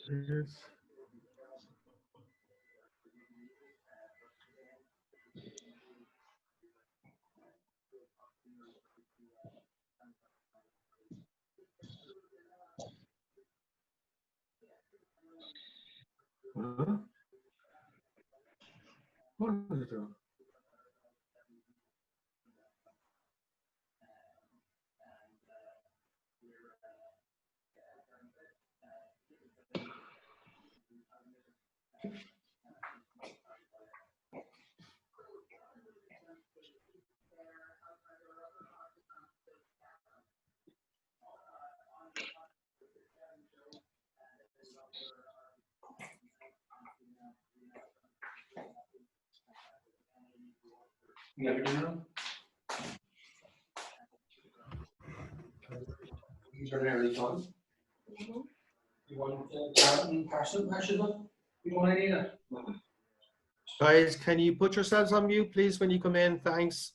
Yes. Huh? What is it? Never know. These are very fun. You want to pass it up? You want any of that? Guys, can you put yourselves on mute, please, when you come in? Thanks.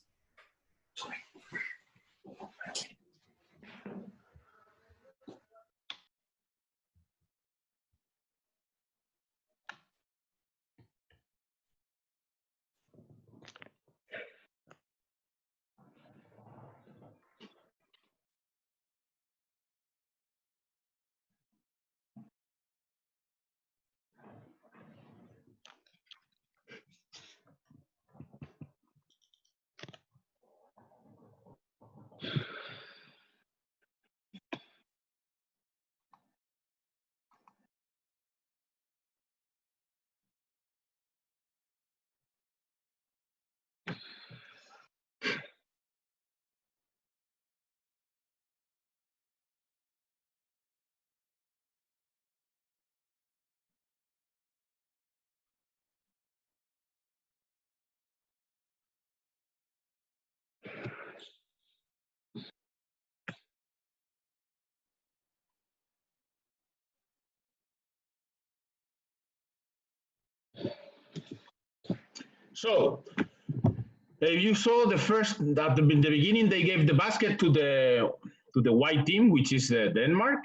So, you saw the first that in the beginning they gave the basket to the white team, which is Denmark.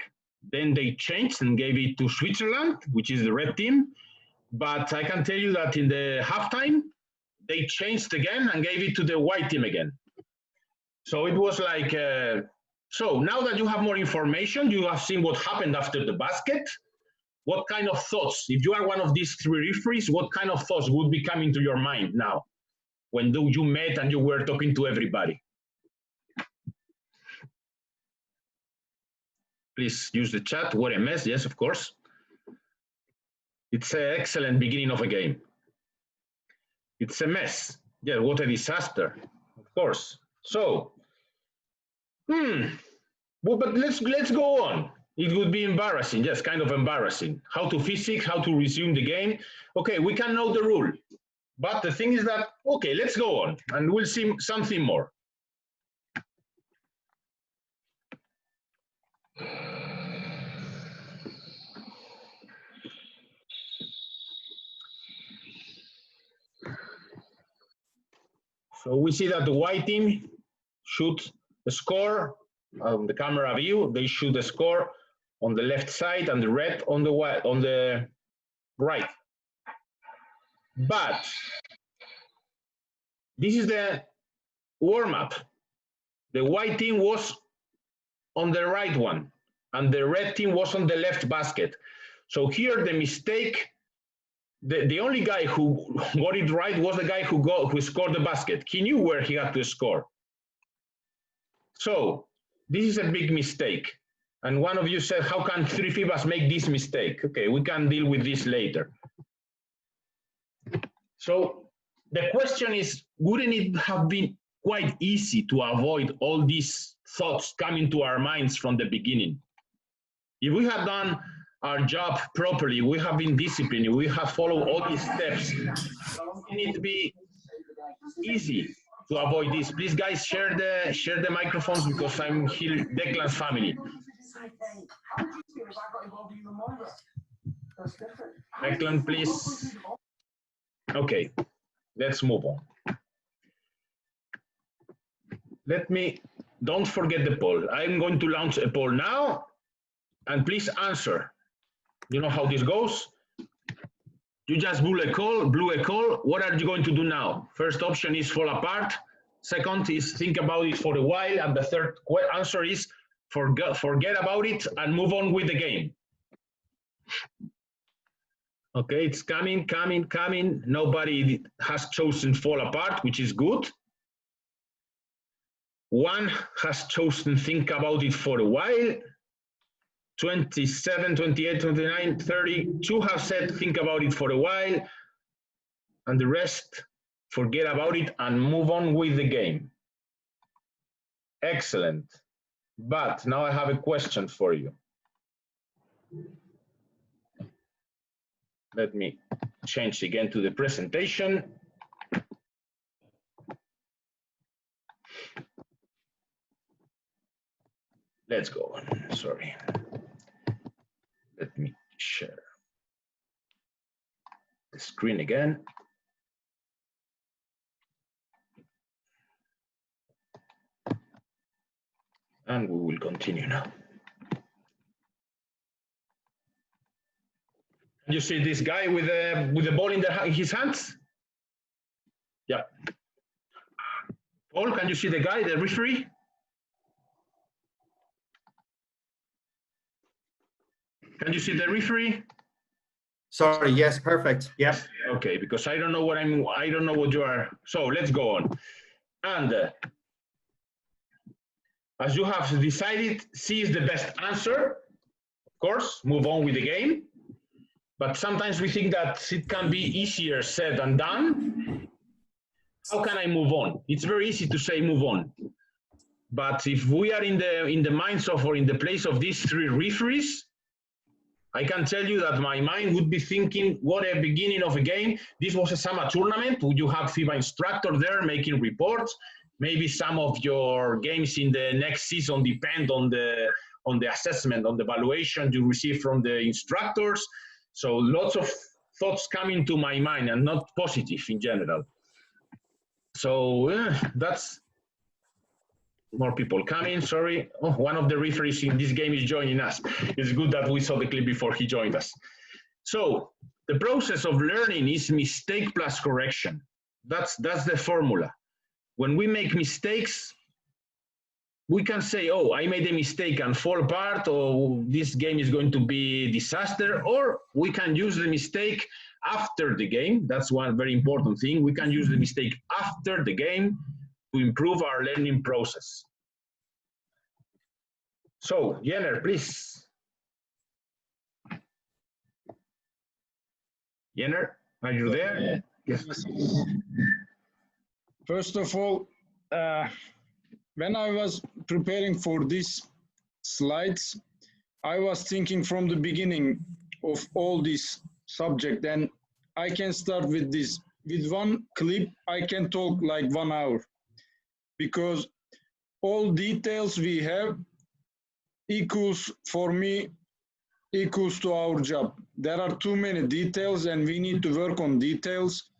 Then they changed and gave it to Switzerland, which is the red team. But I can tell you that in the halftime, they changed again and gave it to the white team again. So it was like, so now that you have more information, you have seen what happened after the basket. What kind of thoughts, if you are one of these three referees, what kind of thoughts would be coming to your mind now when you met and you were talking to everybody? Please use the chat. What a mess. Yes, of course. It's an excellent beginning of a game. It's a mess. Yeah, what a disaster. Of course. So, well, but let's go on. It would be embarrassing. Yes, kind of embarrassing. How to physics, how to resume the game. Okay, we can know the rule. But the thing is that, okay, let's go on and we'll see something more. So we see that the white team should score on the camera view. They should score on the left side and the red on the right. But this is the warm-up. The white team was on the right one and the red team was on the left basket. So here the mistake, the only guy who got it right was the guy who scored the basket. He knew where he had to score. So this is a big mistake. And one of you said, how can three FIBAs make this mistake? Okay, we can deal with this later. So the question is, wouldn't it have been quite easy to avoid all these thoughts coming to our minds from the beginning? If we had done our job properly, we have been disciplined, we have followed all these steps, wouldn't it be easy to avoid this? Please, guys, share the microphones because I'm here, Declan's family. Declan, please. Okay, let's move on. Don't forget the poll. I'm going to launch a poll now, and please answer. You know how this goes? You just blew a call. What are you going to do now? First option is fall apart. Second is think about it for a while. And the third answer is forget about it and move on with the game. Okay, it's coming. Nobody has chosen fall apart, which is good. One has chosen think about it for a while. 27, 28, 29, 30. Two have said think about it for a while. And the rest, forget about it and move on with the game. Excellent. But now I have a question for you. Let me change again to the presentation. Let's go on. Sorry. Let me share the screen again. And we will continue now. You see this guy with the ball in his hands? Yeah. Paul, can you see the guy, the referee? Can you see the referee? Sorry, yes, perfect. Yeah. Okay, because I don't know what you are. So let's go on. And as you have decided, C is the best answer. Of course, move on with the game. But sometimes we think that it can be easier said than done. How can I move on? It's very easy to say move on. But if we are in the minds of or in the place of these three referees, I can tell you that my mind would be thinking, what a beginning of a game. This was a summer tournament. Would you have FIBA instructor there making reports? Maybe some of your games in the next season depend on the assessment, on the evaluation you receive from the instructors. So lots of thoughts come into my mind and not positive in general. So that's more people coming, sorry. Oh, one of the referees in this game is joining us. It's good that we saw the clip before he joined us. So the process of learning is mistake plus correction. That's the formula. When we make mistakes, we can say, oh, I made a mistake and fall apart, or this game is going to be a disaster, or we can use the mistake after the game. That's one very important thing. We can use the mistake after the game to improve our learning process. So, Jenner, please. Jenner, are you there? Yes. First of all, when I was preparing for these slides, I was thinking from the beginning of all this subject, and I can start with this. With one clip, I can talk like 1 hour, because all details we have equals, for me, equals to our job. There are too many details and we need to work on details,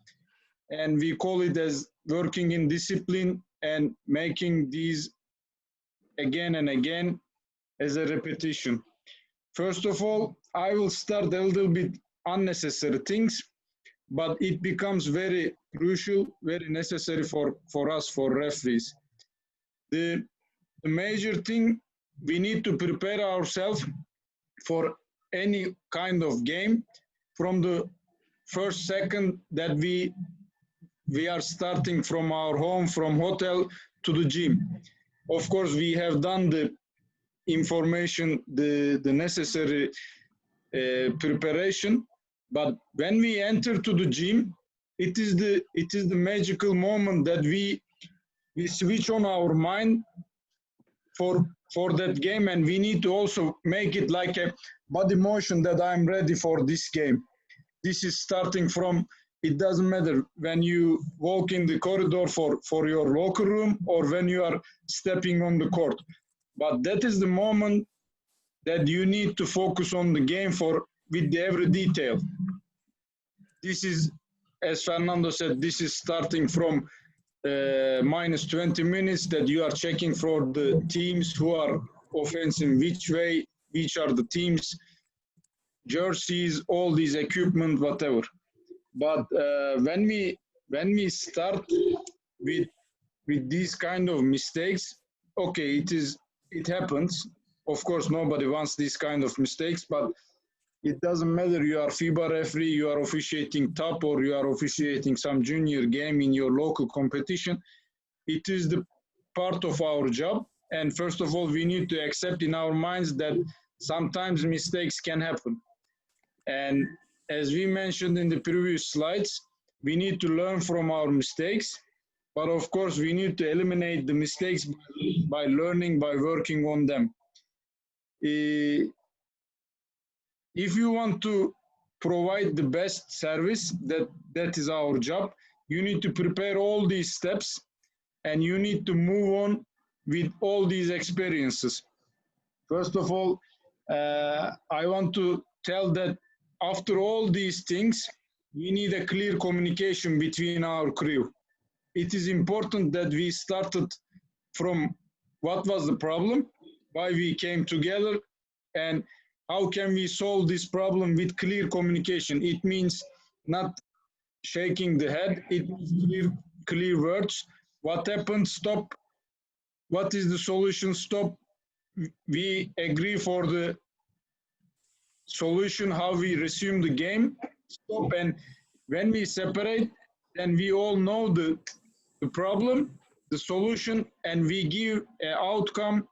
and we call it as working in discipline and making these again and again as a repetition. First of all, I will start a little bit unnecessary things, but it becomes very crucial, very necessary for us, for referees. The major thing, we need to prepare ourselves for any kind of game from the first second that we are starting from our home, from hotel to the gym. Of course, we have done the information, the necessary preparation, but when we enter to the gym, it is the magical moment that we switch on our mind for that game, and we need to also make it like a body motion that I'm ready for this game. This is starting from, it doesn't matter when you walk in the corridor for your locker room or when you are stepping on the court. But that is the moment that you need to focus on the game with every detail. This is, as Fernando said, this is starting from minus 20 minutes that you are checking for the teams who are offensive, which way, which are the teams jerseys, all these equipment, whatever. But when we start with these kind of mistakes, okay, it happens. Of course, nobody wants these kind of mistakes, but it doesn't matter. You are FIBA referee, you are officiating top, or you are officiating some junior game in your local competition. It is the part of our job. And first of all, we need to accept in our minds that sometimes mistakes can happen. And as we mentioned in the previous slides, we need to learn from our mistakes. But of course, we need to eliminate the mistakes by learning, by working on them. If you want to provide the best service, that is our job. You need to prepare all these steps and you need to move on with all these experiences. First of all, I want to tell that after all these things, we need a clear communication between our crew. It is important that we started from what was the problem, why we came together, and how can we solve this problem with clear communication. It means not shaking the head, it means clear words. What happened, stop. What is the solution, stop. We agree for the solution, how we resume the game, stop. And when we separate, then we all know the problem, the solution, and we give an outcome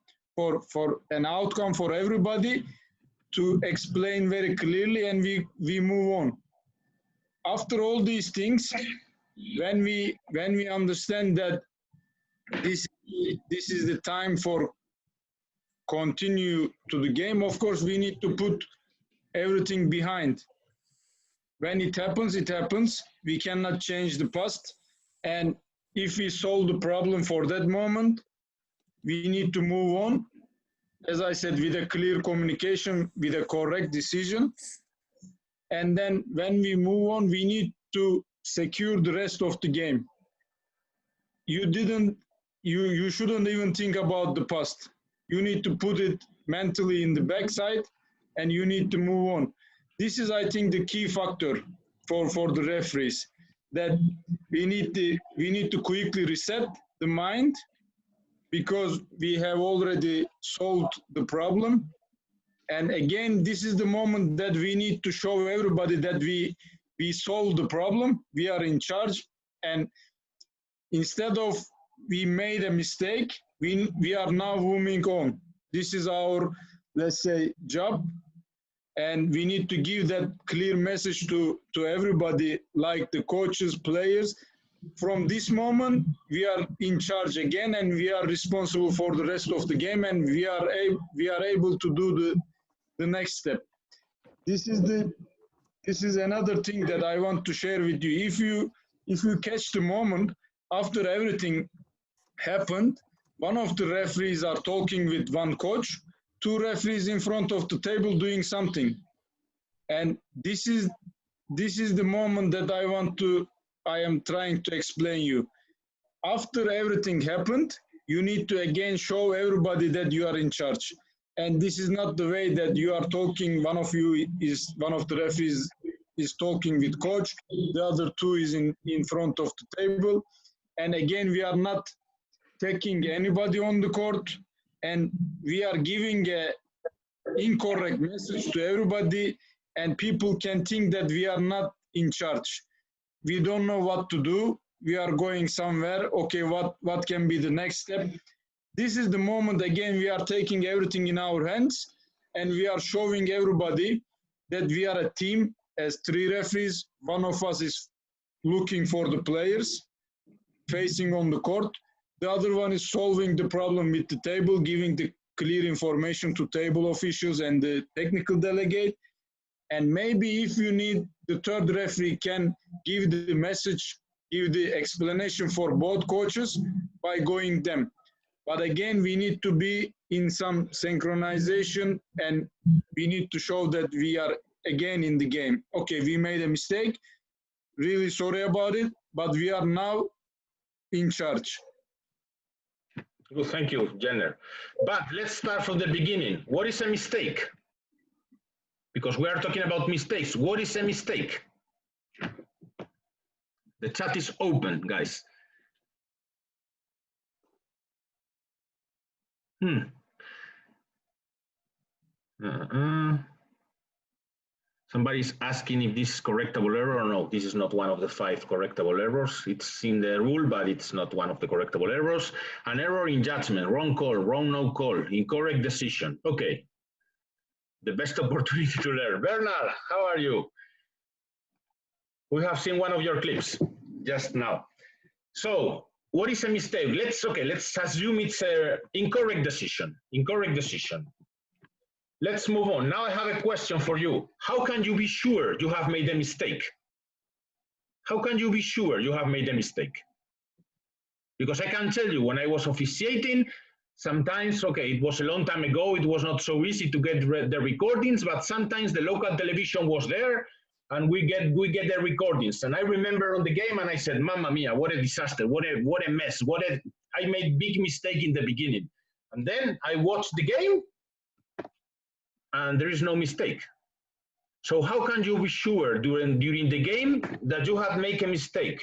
for everybody to explain very clearly, and we move on. After all these things, when we understand that this is the time for continue to the game, of course we need to put everything behind. When it happens, it happens. We cannot change the past. And if we solve the problem for that moment, we need to move on. As I said, with a clear communication, with a correct decision. And then when we move on, we need to secure the rest of the game. You shouldn't even think about the past. You need to put it mentally in the backside and you need to move on. This is, I think, the key factor for the referees, that we need to quickly reset the mind, because we have already solved the problem. And again, this is the moment that we need to show everybody that we solved the problem, we are in charge, and instead of we made a mistake, we are now moving on. This is our, let's say, job, and we need to give that clear message to everybody, like the coaches, players. From this moment, we are in charge again, and we are responsible for the rest of the game, and we are able to do the next step. This is another thing that I want to share with you. If you catch the moment after everything happened, one of the referees are talking with one coach, two referees in front of the table doing something, and this is the moment that I am trying to explain you. After everything happened, you need to again show everybody that you are in charge. And this is not the way that you are talking. One of the referees is talking with coach, the other two is in front of the table. And again, we are not taking anybody on the court, and we are giving an incorrect message to everybody, and people can think that we are not in charge. We don't know what to do. We are going somewhere. Okay, what can be the next step? This is the moment, again, we are taking everything in our hands, and we are showing everybody that we are a team as three referees. One of us is looking for the players, facing on the court. The other one is solving the problem with the table, giving the clear information to table officials and the technical delegate. And maybe if you need, the third referee can give the message, give the explanation for both coaches by going them. But again, we need to be in some synchronization, and we need to show that we are again in the game. Okay, we made a mistake, really sorry about it, but we are now in charge. Well, thank you, Jenner. But let's start from the beginning. What is a mistake? because we are talking about mistakes. What is a mistake? The chat is open, guys. Somebody's asking if this is correctable error or no. This is not one of the 5 correctable errors. It's in the rule, but it's not one of the correctable errors. An error in judgment, wrong call, wrong no call, incorrect decision. Okay. The best opportunity to learn. Bernard, how are you? We have seen one of your clips just now. So, what is a mistake? Let's assume it's an incorrect decision. Incorrect decision. Let's move on. Now I have a question for you. How can you be sure you have made a mistake? How can you be sure you have made a mistake? Because I can tell you, when I was officiating, sometimes, okay, it was a long time ago, it was not so easy to get the recordings, but sometimes the local television was there, and we get the recordings. And I remember on the game, and I said, "Mamma mia, what a disaster, what a mess, I made big mistake in the beginning." And then I watched the game, and there is no mistake. So how can you be sure during the game that you have made a mistake?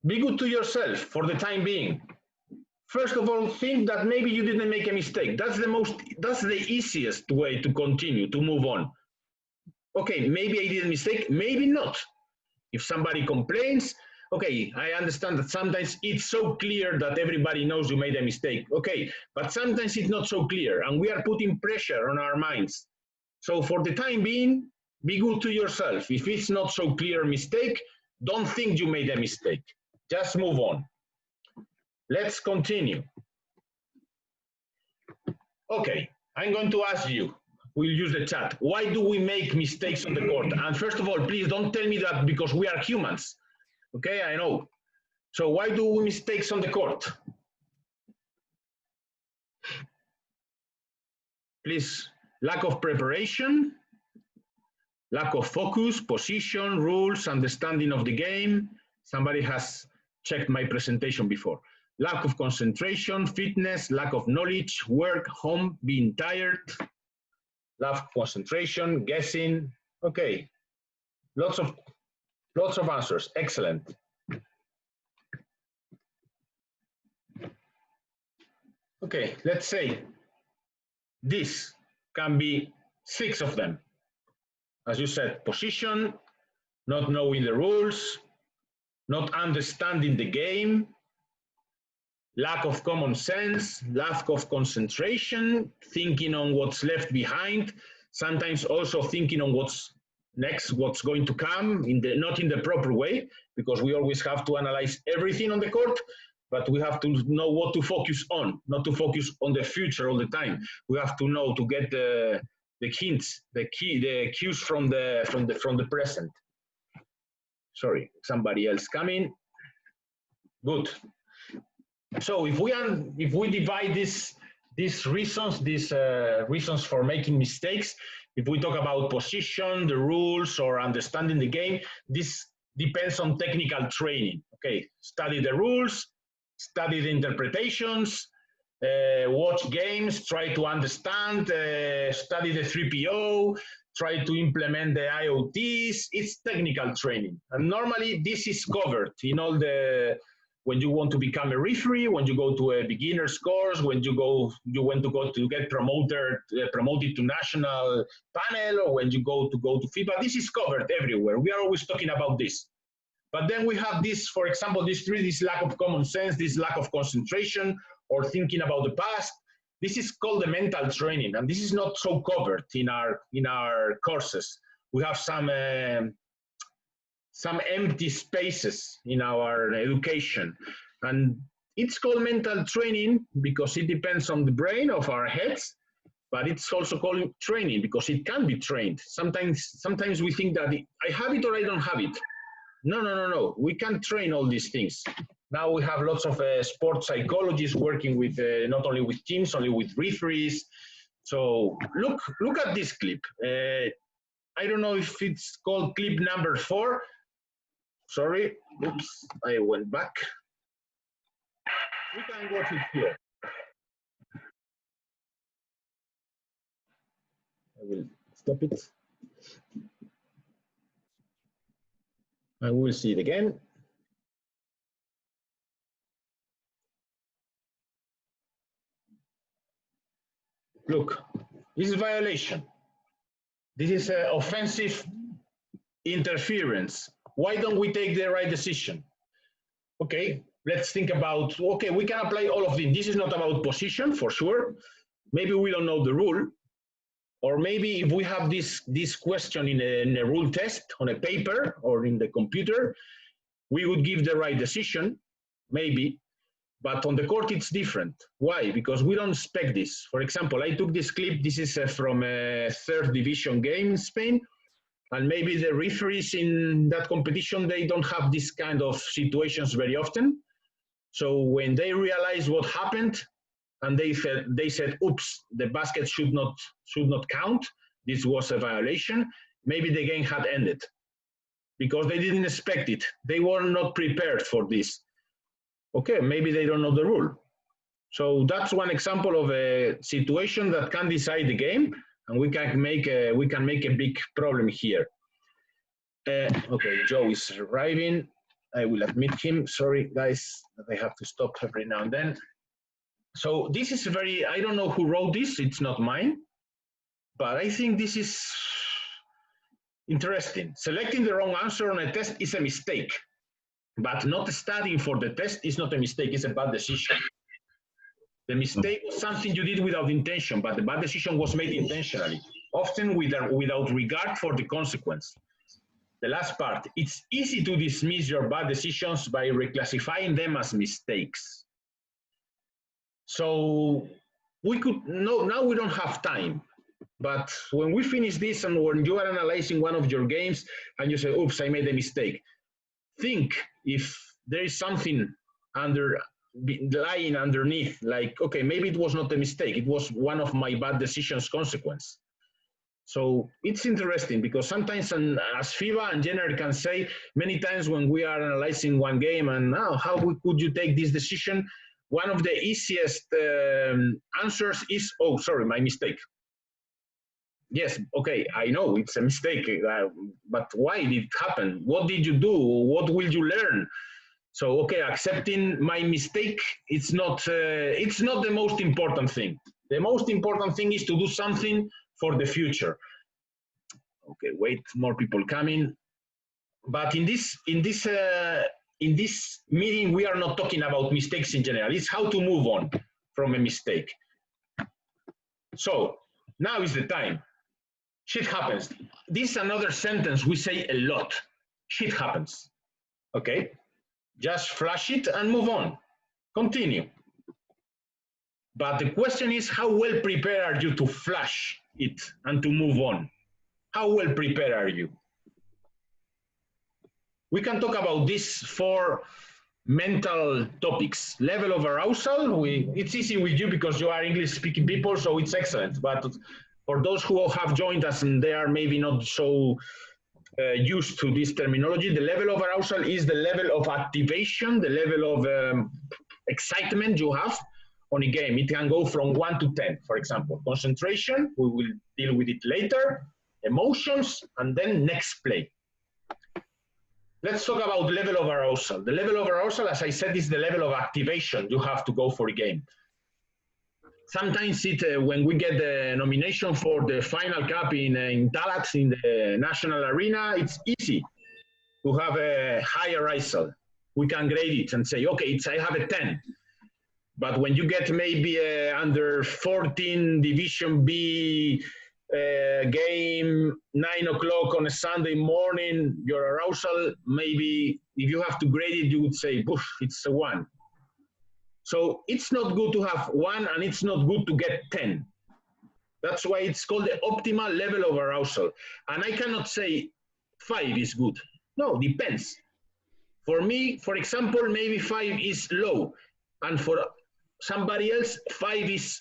Be good to yourself for the time being. First of all, think that maybe you didn't make a mistake. That's the easiest way to continue, to move on. Okay, maybe I did a mistake, maybe not. If somebody complains, okay, I understand that sometimes it's so clear that everybody knows you made a mistake. Okay, but sometimes it's not so clear, and we are putting pressure on our minds. So for the time being, be good to yourself. If it's not so clear mistake, don't think you made a mistake. Just move on. Let's continue. Okay, I'm going to ask you, we'll use the chat. Why do we make mistakes on the court? And first of all, please don't tell me that because we are humans. Okay, I know. So why do we mistakes on the court? Please, lack of preparation, lack of focus, position, rules, understanding of the game. Somebody has checked my presentation before. Lack of concentration, fitness, lack of knowledge, work, home, being tired, lack of concentration, guessing. Okay, lots of answers. Excellent. Okay, let's say this can be 6 of them. As you said, position, not knowing the rules, not understanding the game, lack of common sense, lack of concentration, thinking on what's left behind, sometimes also thinking on what's next, what's going to come, not in the proper way, because we always have to analyze everything on the court, but we have to know what to focus on, not to focus on the future all the time. We have to know to get the hints, the cues from the present. Sorry, somebody else coming. Good. So if we divide these reasons for making mistakes, if we talk about position, the rules, or understanding the game, this depends on technical training. Okay, study the rules, study the interpretations, watch games, try to understand, study the 3PO, try to implement the IoTs. It's technical training. And normally this is covered in all when you want to become a referee, when you go to a beginner's course, when you want to go to get promoted to national panel, or when you go to FIBA, this is covered everywhere. We are always talking about this. But then we have this, for example, this lack of common sense, this lack of concentration, or thinking about the past. This is called the mental training, and this is not so covered in our courses. We have some empty spaces in our education, and it's called mental training because it depends on the brain of our heads, but it's also called training because it can be trained. Sometimes we think that I have it or I don't have it. No. We can train all these things. Now we have lots of sports psychologists working with not only with teams, only with referees. So look at this clip. I don't know if it's called clip number 4. Sorry, oops, I went back. We can watch it here. I will stop it. I will see it again. Look, this is violation. This is offensive interference. Why don't we take the right decision? Okay, let's think about, okay, we can apply all of them. This is not about position for sure. Maybe we don't know the rule. Or maybe if we have this question in a rule test on a paper or in the computer, we would give the right decision, maybe. But on the court, it's different. Why? Because we don't expect this. For example, I took this clip. This is from a third division game in Spain. And maybe the referees in that competition, they don't have this kind of situations very often. So when they realized what happened, and they said, oops, the basket should not count. This was a violation. Maybe the game had ended because they didn't expect it. They were not prepared for this. Okay, maybe they don't know the rule. So that's one example of a situation that can decide the game, and we can make a big problem here. Okay, Joe is arriving. I will admit him. Sorry, guys, that I have to stop every now and then. So this is very, I don't know who wrote this. It's not mine, but I think this is interesting. Selecting the wrong answer on a test is a mistake. But not studying for the test is not a mistake, it's a bad decision. The mistake was something you did without intention, but the bad decision was made intentionally, often without regard for the consequence. The last part, it's easy to dismiss your bad decisions by reclassifying them as mistakes. So we could, no, now we don't have time, but when we finish this and when you are analyzing one of your games and you say, oops, I made a mistake, think if there is something lying underneath, like, okay, maybe it was not a mistake, it was one of my bad decisions consequence. So it's interesting because sometimes, as FIBA and Jenner can say, many times when we are analyzing one game and how could you take this decision, one of the easiest answers is, oh, sorry, my mistake. Yes, okay, I know it's a mistake, but why did it happen? What did you do? What will you learn? So, okay, accepting my mistake, it's not the most important thing. The most important thing is to do something for the future. Okay, wait, more people coming. But in this meeting, we are not talking about mistakes in general. It's how to move on from a mistake. So now is the time. Shit happens. This is another sentence we say a lot. Shit happens. Okay? Just flash it and move on. Continue. But the question is, how well prepared are you to flash it and to move on? How well prepared are you? We can talk about this for mental topics. Level of arousal, it's easy with you because you are English-speaking people, so it's excellent. But for those who have joined us and they are maybe not so used to this terminology, the level of arousal is the level of activation, the level of excitement you have on a game. It can go from 1 to 10, for example. Concentration, we will deal with it later. Emotions, and then next play. Let's talk about level of arousal. The level of arousal, as I said, is the level of activation you have to go for a game. Sometimes when we get the nomination for the final cup in Dallas in the national arena, it's easy to have a high arousal. We can grade it and say, okay, I have a 10. But when you get maybe under 14 Division B game, 9 o'clock on a Sunday morning, your arousal, maybe if you have to grade it, you would say, boof, it's a 1. So it's not good to have 1 and it's not good to get 10. That's why it's called the optimal level of arousal. And I cannot say 5 is good. No, depends. For me, for example, maybe 5 is low. And for somebody else, 5 is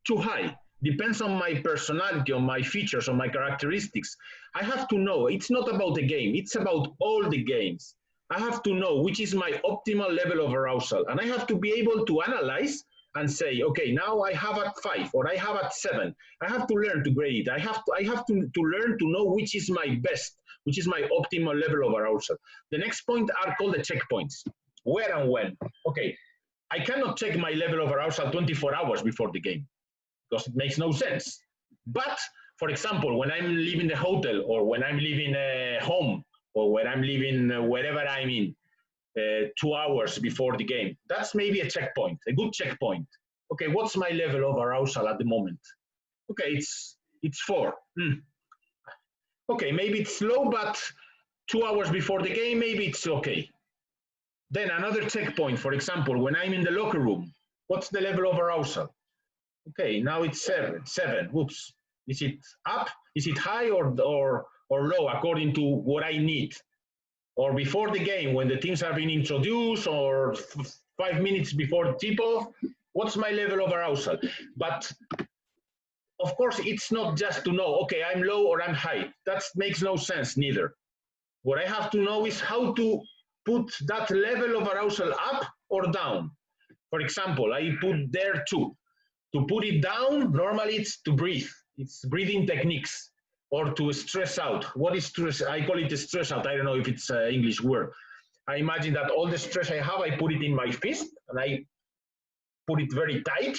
too high. Depends on my personality, on my features, on my characteristics. I have to know, it's not about the game, it's about all the games. I have to know which is my optimal level of arousal. And I have to be able to analyze and say, okay, now I have at 5 or I have at 7. I have to learn to grade it. I have to learn to know which is my best, which is my optimal level of arousal. The next point are called the checkpoints. Where and when? Okay, I cannot check my level of arousal 24 hours before the game because it makes no sense. But for example, when I'm leaving the hotel or when I'm leaving home or when I'm leaving wherever I'm in, 2 hours before the game, that's maybe a checkpoint, a good checkpoint. Okay, what's my level of arousal at the moment? Okay, it's 4. Okay, maybe it's low, but 2 hours before the game, maybe it's okay. Then another checkpoint, for example, when I'm in the locker room, what's the level of arousal? Okay, now it's 7. Oops. Is it up? Is it high or low according to what I need? Or before the game, when the teams are being introduced, or 5 minutes before tip-off, what's my level of arousal? But of course, it's not just to know, okay, I'm low or I'm high. That makes no sense neither. What I have to know is how to put that level of arousal up or down. For example, I put there 2. To put it down, normally it's to breathe. It's breathing techniques. Or to stress out. What is stress? I call it a stress out. I don't know if it's an English word. I imagine that all the stress I have, I put it in my fist and I put it very tight.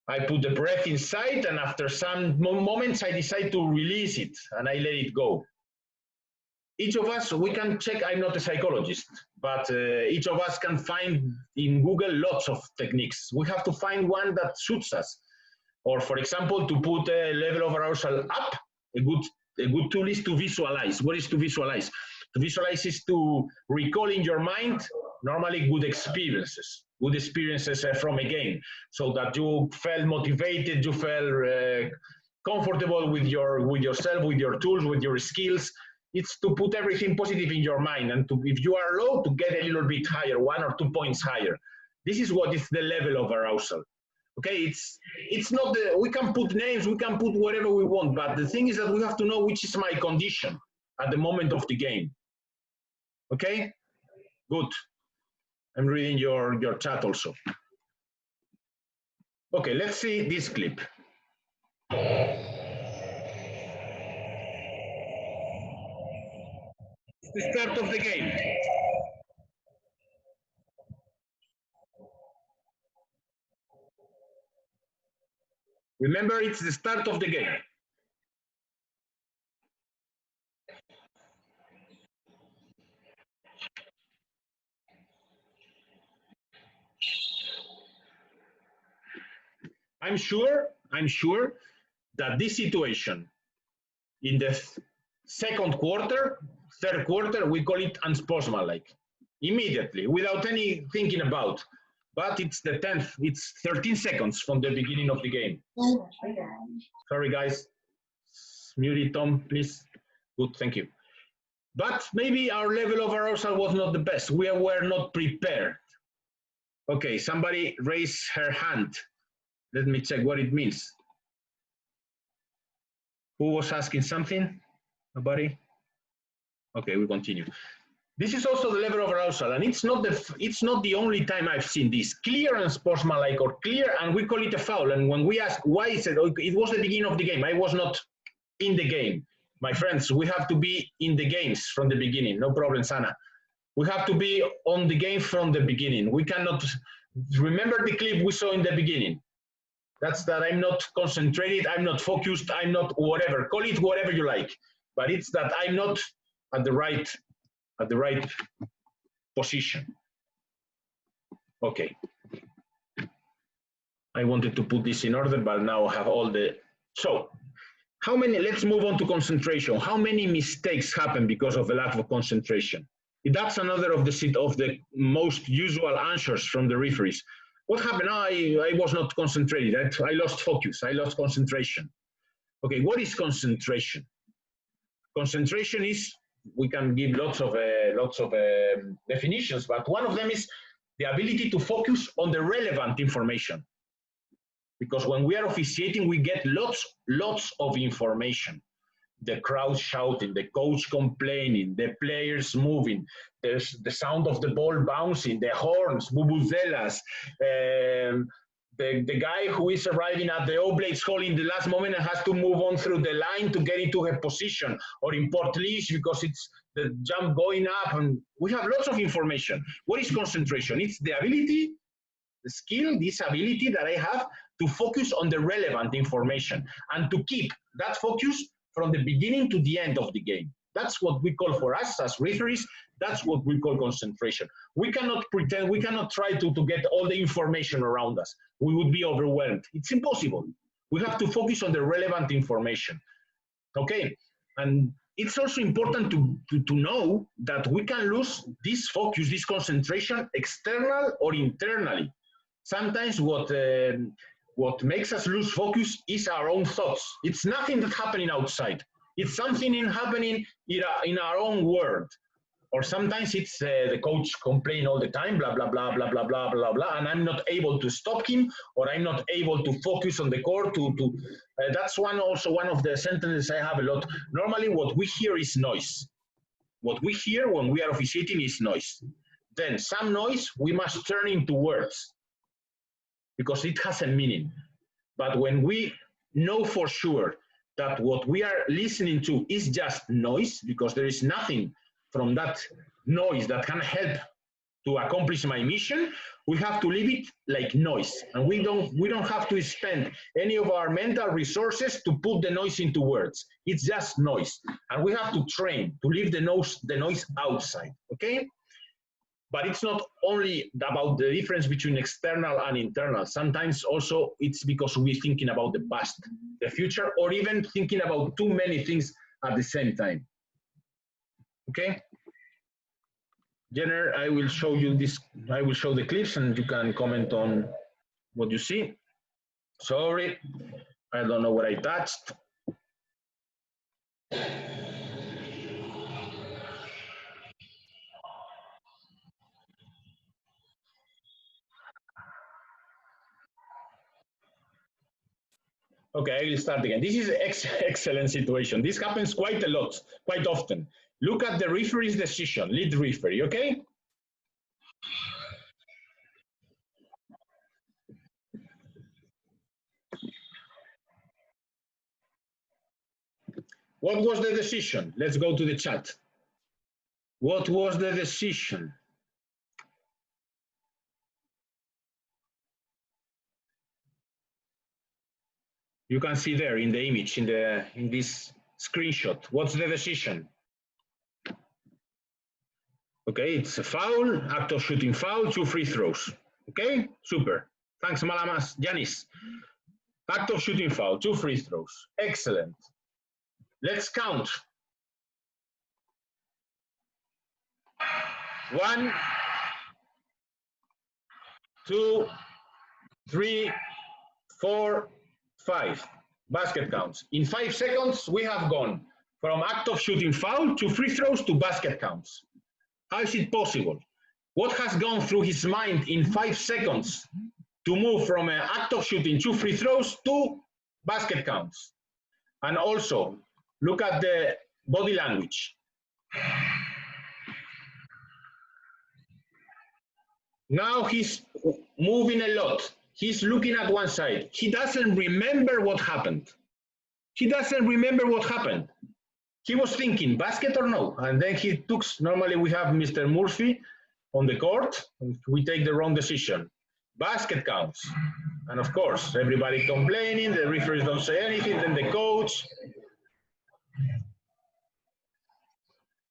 I put the breath inside and after some moments, I decide to release it and I let it go. Each of us, we can check, I'm not a psychologist, but each of us can find in Google lots of techniques. We have to find one that suits us. Or for example, to put a level of arousal up, a good tool is to visualize. What is to visualize? To visualize is to recall in your mind normally good experiences from a game, so that you felt motivated, you felt comfortable with yourself, with your tools, with your skills. It's to put everything positive in your mind, and to, if you are low, to get a little bit higher, 1 or 2 points higher. This is what is the level of arousal. Okay, it's not the, we can put names, we can put whatever we want, but the thing is that we have to know which is my condition at the moment of the game. Okay, good. I'm reading your chat also. Okay, let's see this clip. It's the start of the game. Remember, it's the start of the game. I'm sure that this situation in the second quarter, third quarter, we call it unsportsmanlike. Immediately, without any thinking about. But it's the 10th, it's 13 seconds from the beginning of the game. Sorry, guys. Mute it, Tom, please. Good, thank you. But maybe our level of arousal was not the best. We were not prepared. Okay, somebody raised her hand. Let me check what it means. Who was asking something? Nobody? Okay, we continue. This is also the level of arousal, and it's not the only time I've seen this. Clear and sportsmanlike, or clear, and we call it a foul. And when we ask why, it said, okay, it was the beginning of the game. I was not in the game. My friends, we have to be in the games from the beginning. No problem, Sana. We have to be on the game from the beginning. We cannot remember the clip we saw in the beginning. That's that I'm not concentrated, I'm not focused, I'm not whatever. Call it whatever you like. But it's that I'm not at the right position. Okay. I wanted to put this in order, but now I have all the, so how many, let's move on to concentration. How many mistakes happen because of the lack of concentration? That's another of the most usual answers from the referees. What happened? I was not concentrated. I lost focus. I lost concentration. Okay, what is concentration? Concentration is, we can give lots of definitions, but one of them is the ability to focus on the relevant information. Because when we are officiating, we get lots of information. The crowd shouting, the coach complaining, the players moving, there's the sound of the ball bouncing, the horns, vuvuzelas, the guy who is arriving at the Oblates Hall in the last moment and has to move on through the line to get into her position, or in Port Lich because it's the jump going up, and we have lots of information. What is concentration? It's the ability, the skill, this ability that I have to focus on the relevant information and to keep that focus from the beginning to the end of the game. That's what we call, for us as referees, that's what we call concentration. We cannot pretend, we cannot try to get all the information around us. We would be overwhelmed. It's impossible. We have to focus on the relevant information. Okay, and it's also important to know that we can lose this focus, this concentration, external or internally. Sometimes what makes us lose focus is our own thoughts. It's nothing that's happening outside. It's something happening in our own world. Or sometimes it's the coach complaining all the time, blah, blah, blah, blah, blah, blah, blah, blah, and I'm not able to stop him, or I'm not able to focus on the court. That's also one of the sentences I have a lot. Normally what we hear is noise. What we hear when we are officiating is noise. Then some noise we must turn into words, because it has a meaning. But when we know for sure that what we are listening to is just noise, because there is nothing from that noise that can help to accomplish my mission, we have to leave it like noise. And we don't have to spend any of our mental resources to put the noise into words. It's just noise. And we have to train to leave the noise outside, okay? But it's not only about the difference between external and internal. Sometimes also it's because we're thinking about the past, the future, or even thinking about too many things at the same time. Okay? Jenner, I will show you this. I will show the clips and you can comment on what you see. Sorry, I don't know what I touched. Okay, I will start again. This is an excellent situation. This happens quite a lot, quite often. Look at the referee's decision, lead referee, okay? What was the decision? Let's go to the chat. What was the decision? You can see there in the image, in this screenshot. What's the decision? Okay, it's a foul, act of shooting foul, 2 free throws. Okay, super. Thanks, Malamas. Yanis. Act of shooting foul, 2 free throws. Excellent. Let's count. 1, 2, 3, 4, 5. Basket counts. In 5 seconds, we have gone from act of shooting foul to free throws to basket counts. How is it possible? What has gone through his mind in 5 seconds to move from an act of shooting 2 free throws to basket counts? And also, look at the body language. Now he's moving a lot. He's looking at one side. He doesn't remember what happened. He doesn't remember what happened. He was thinking, basket or no? And then he took, normally we have Mr. Murphy on the court. We take the wrong decision. Basket counts. And of course, everybody complaining, the referees don't say anything, then the coach.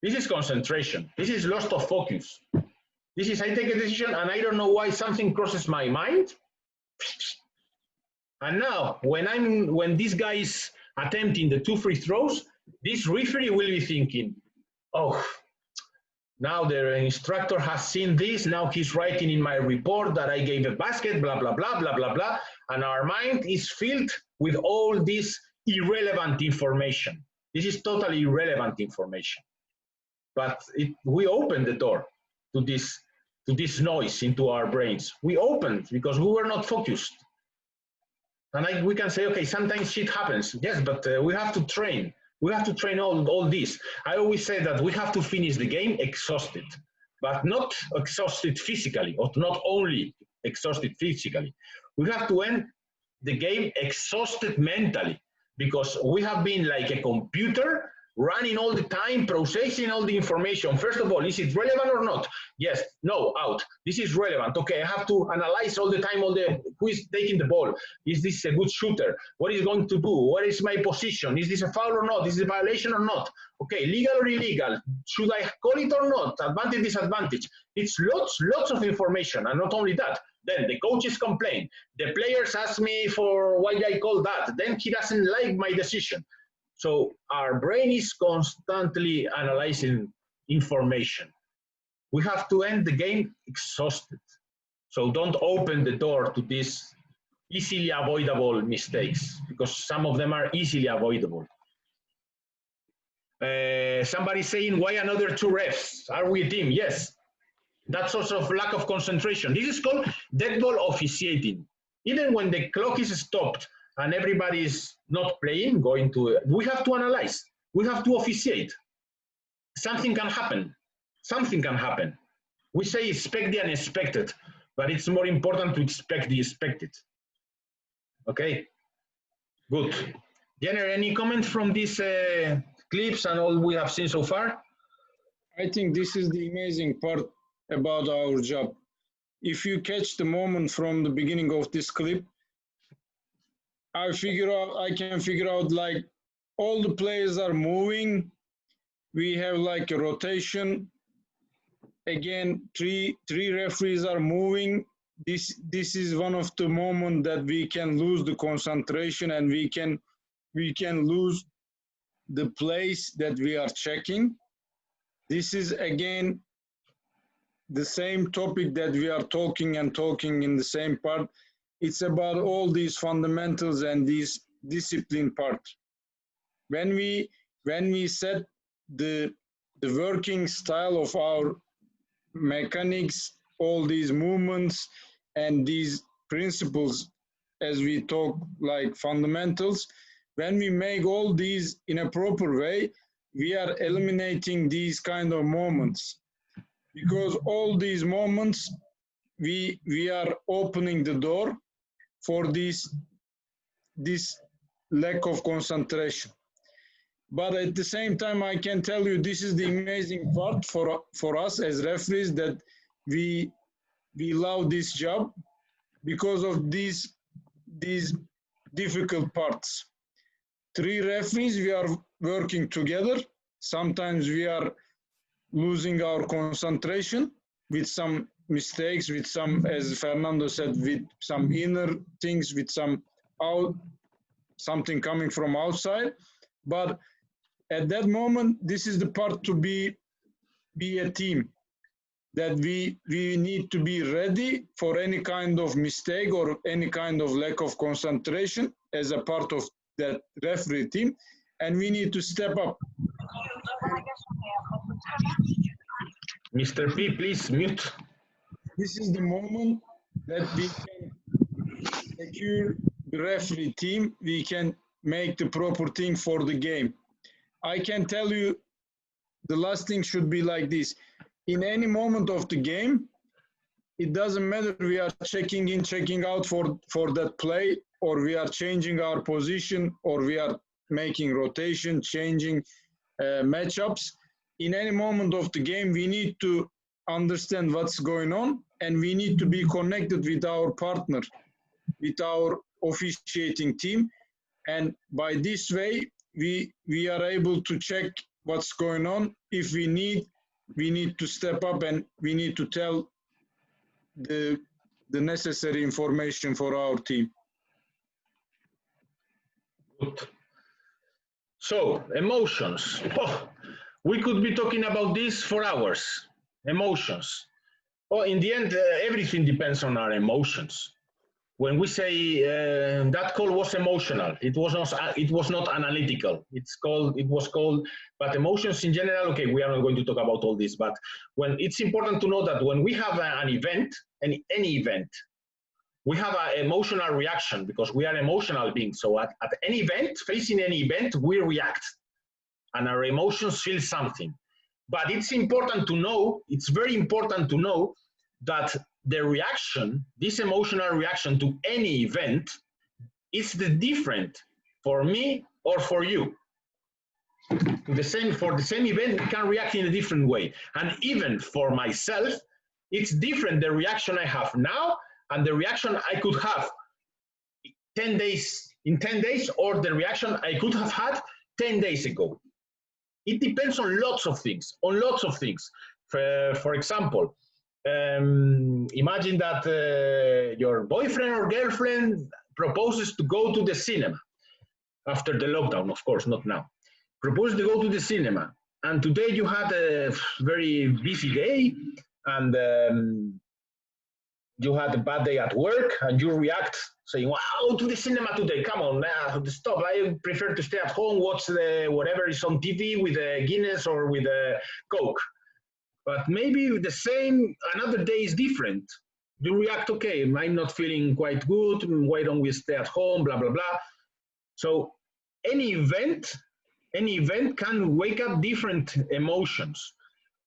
This is concentration. This is loss of focus. This is, I take a decision and I don't know why something crosses my mind. And now, when this guy is attempting the 2 free throws, this referee will be thinking, oh, now the instructor has seen this, now he's writing in my report that I gave a basket, blah, blah, blah, blah, blah, blah. And our mind is filled with all this irrelevant information. This is totally irrelevant information. But we opened the door to this noise into our brains. We opened because we were not focused. And we can say, okay, sometimes shit happens. Yes, but we have to train. We have to train all this. I always say that we have to finish the game exhausted, but not exhausted physically, or not only exhausted physically. We have to end the game exhausted mentally because we have been like a computer running all the time, processing all the information. First of all, is it relevant or not? Yes, no, out. This is relevant. Okay, I have to analyze all the time, who is taking the ball. Is this a good shooter? What is going to do? What is my position? Is this a foul or not? Is this a violation or not? Okay, legal or illegal? Should I call it or not? Advantage, disadvantage. It's lots of information. And not only that, then the coaches complain. The players ask me for why I call that. Then he doesn't like my decision. So our brain is constantly analyzing information. We have to end the game exhausted. So don't open the door to these easily avoidable mistakes because some of them are easily avoidable. Somebody saying, why another 2 refs? Are we a team? Yes. That's also lack of concentration. This is called dead ball officiating. Even when the clock is stopped and everybody is not playing, we have to analyze. We have to officiate. Something can happen. Something can happen. We say expect the unexpected, but it's more important to expect the expected. Okay, good. Jenner, any comments from these clips and all we have seen so far? I think this is the amazing part about our job. If you catch the moment from the beginning of this clip, I can figure out like all the players are moving. We have like a rotation. Again, three referees are moving. This is one of the moments that we can lose the concentration and we can lose the place that we are checking. This is again the same topic that we are talking in the same part. It's about all these fundamentals and these discipline part. When we set the working style of our mechanics, all these movements and these principles, as we talk like fundamentals, when we make all these in a proper way, we are eliminating these kind of moments. Because all these moments, we are opening the door for this lack of concentration. But at the same time, I can tell you this is the amazing part for us as referees, that we love this job because of these difficult parts. 3 referees, we are working together. Sometimes we are losing our concentration with some mistakes, with some, as Fernando said, with some inner things, with something coming from outside. But at that moment, this is the part to be a team, that we need to be ready for any kind of mistake or any kind of lack of concentration as a part of that referee team, and we need to step up. Mr. P, please mute. This is the moment that we can secure the referee team. We can make the proper thing for the game. I can tell you the last thing should be like this. In any moment of the game, it doesn't matter we are checking in, checking out for that play, or we are changing our position, or we are making rotation, changing matchups. In any moment of the game, we need to understand what's going on, and we need to be connected with our partner, with our officiating team. And by this way, we are able to check what's going on. If we need to step up and we need to tell the necessary information for our team. Good. So, emotions. Oh, we could be talking about this for hours. Emotions. Oh, in the end, everything depends on our emotions. When we say that call was emotional, it was not analytical. It was called, but emotions in general, okay, we are not going to talk about all this, but when it's important to know that when we have an event, any event, we have an emotional reaction because we are emotional beings. So at any event, facing any event, we react and our emotions feel something. But it's important to know, it's very important to know that the reaction, this emotional reaction to any event is the different for me or for you. For the same event, we can react in a different way. And even for myself, it's different, the reaction I have now and the reaction I could have in 10 days, or the reaction I could have had 10 days ago. It depends on lots of things, For example, imagine that your boyfriend or girlfriend proposes to go to the cinema after the lockdown, of course, not now. Proposes to go to the cinema, and today you had a very busy day, and you had a bad day at work, and you react saying, "Wow, to the cinema today! Come on, stop! I prefer to stay at home, watch whatever is on TV with a Guinness or with a Coke." But maybe the same, another day is different. You react, okay, I'm not feeling quite good, why don't we stay at home, blah, blah, blah. So any event can wake up different emotions.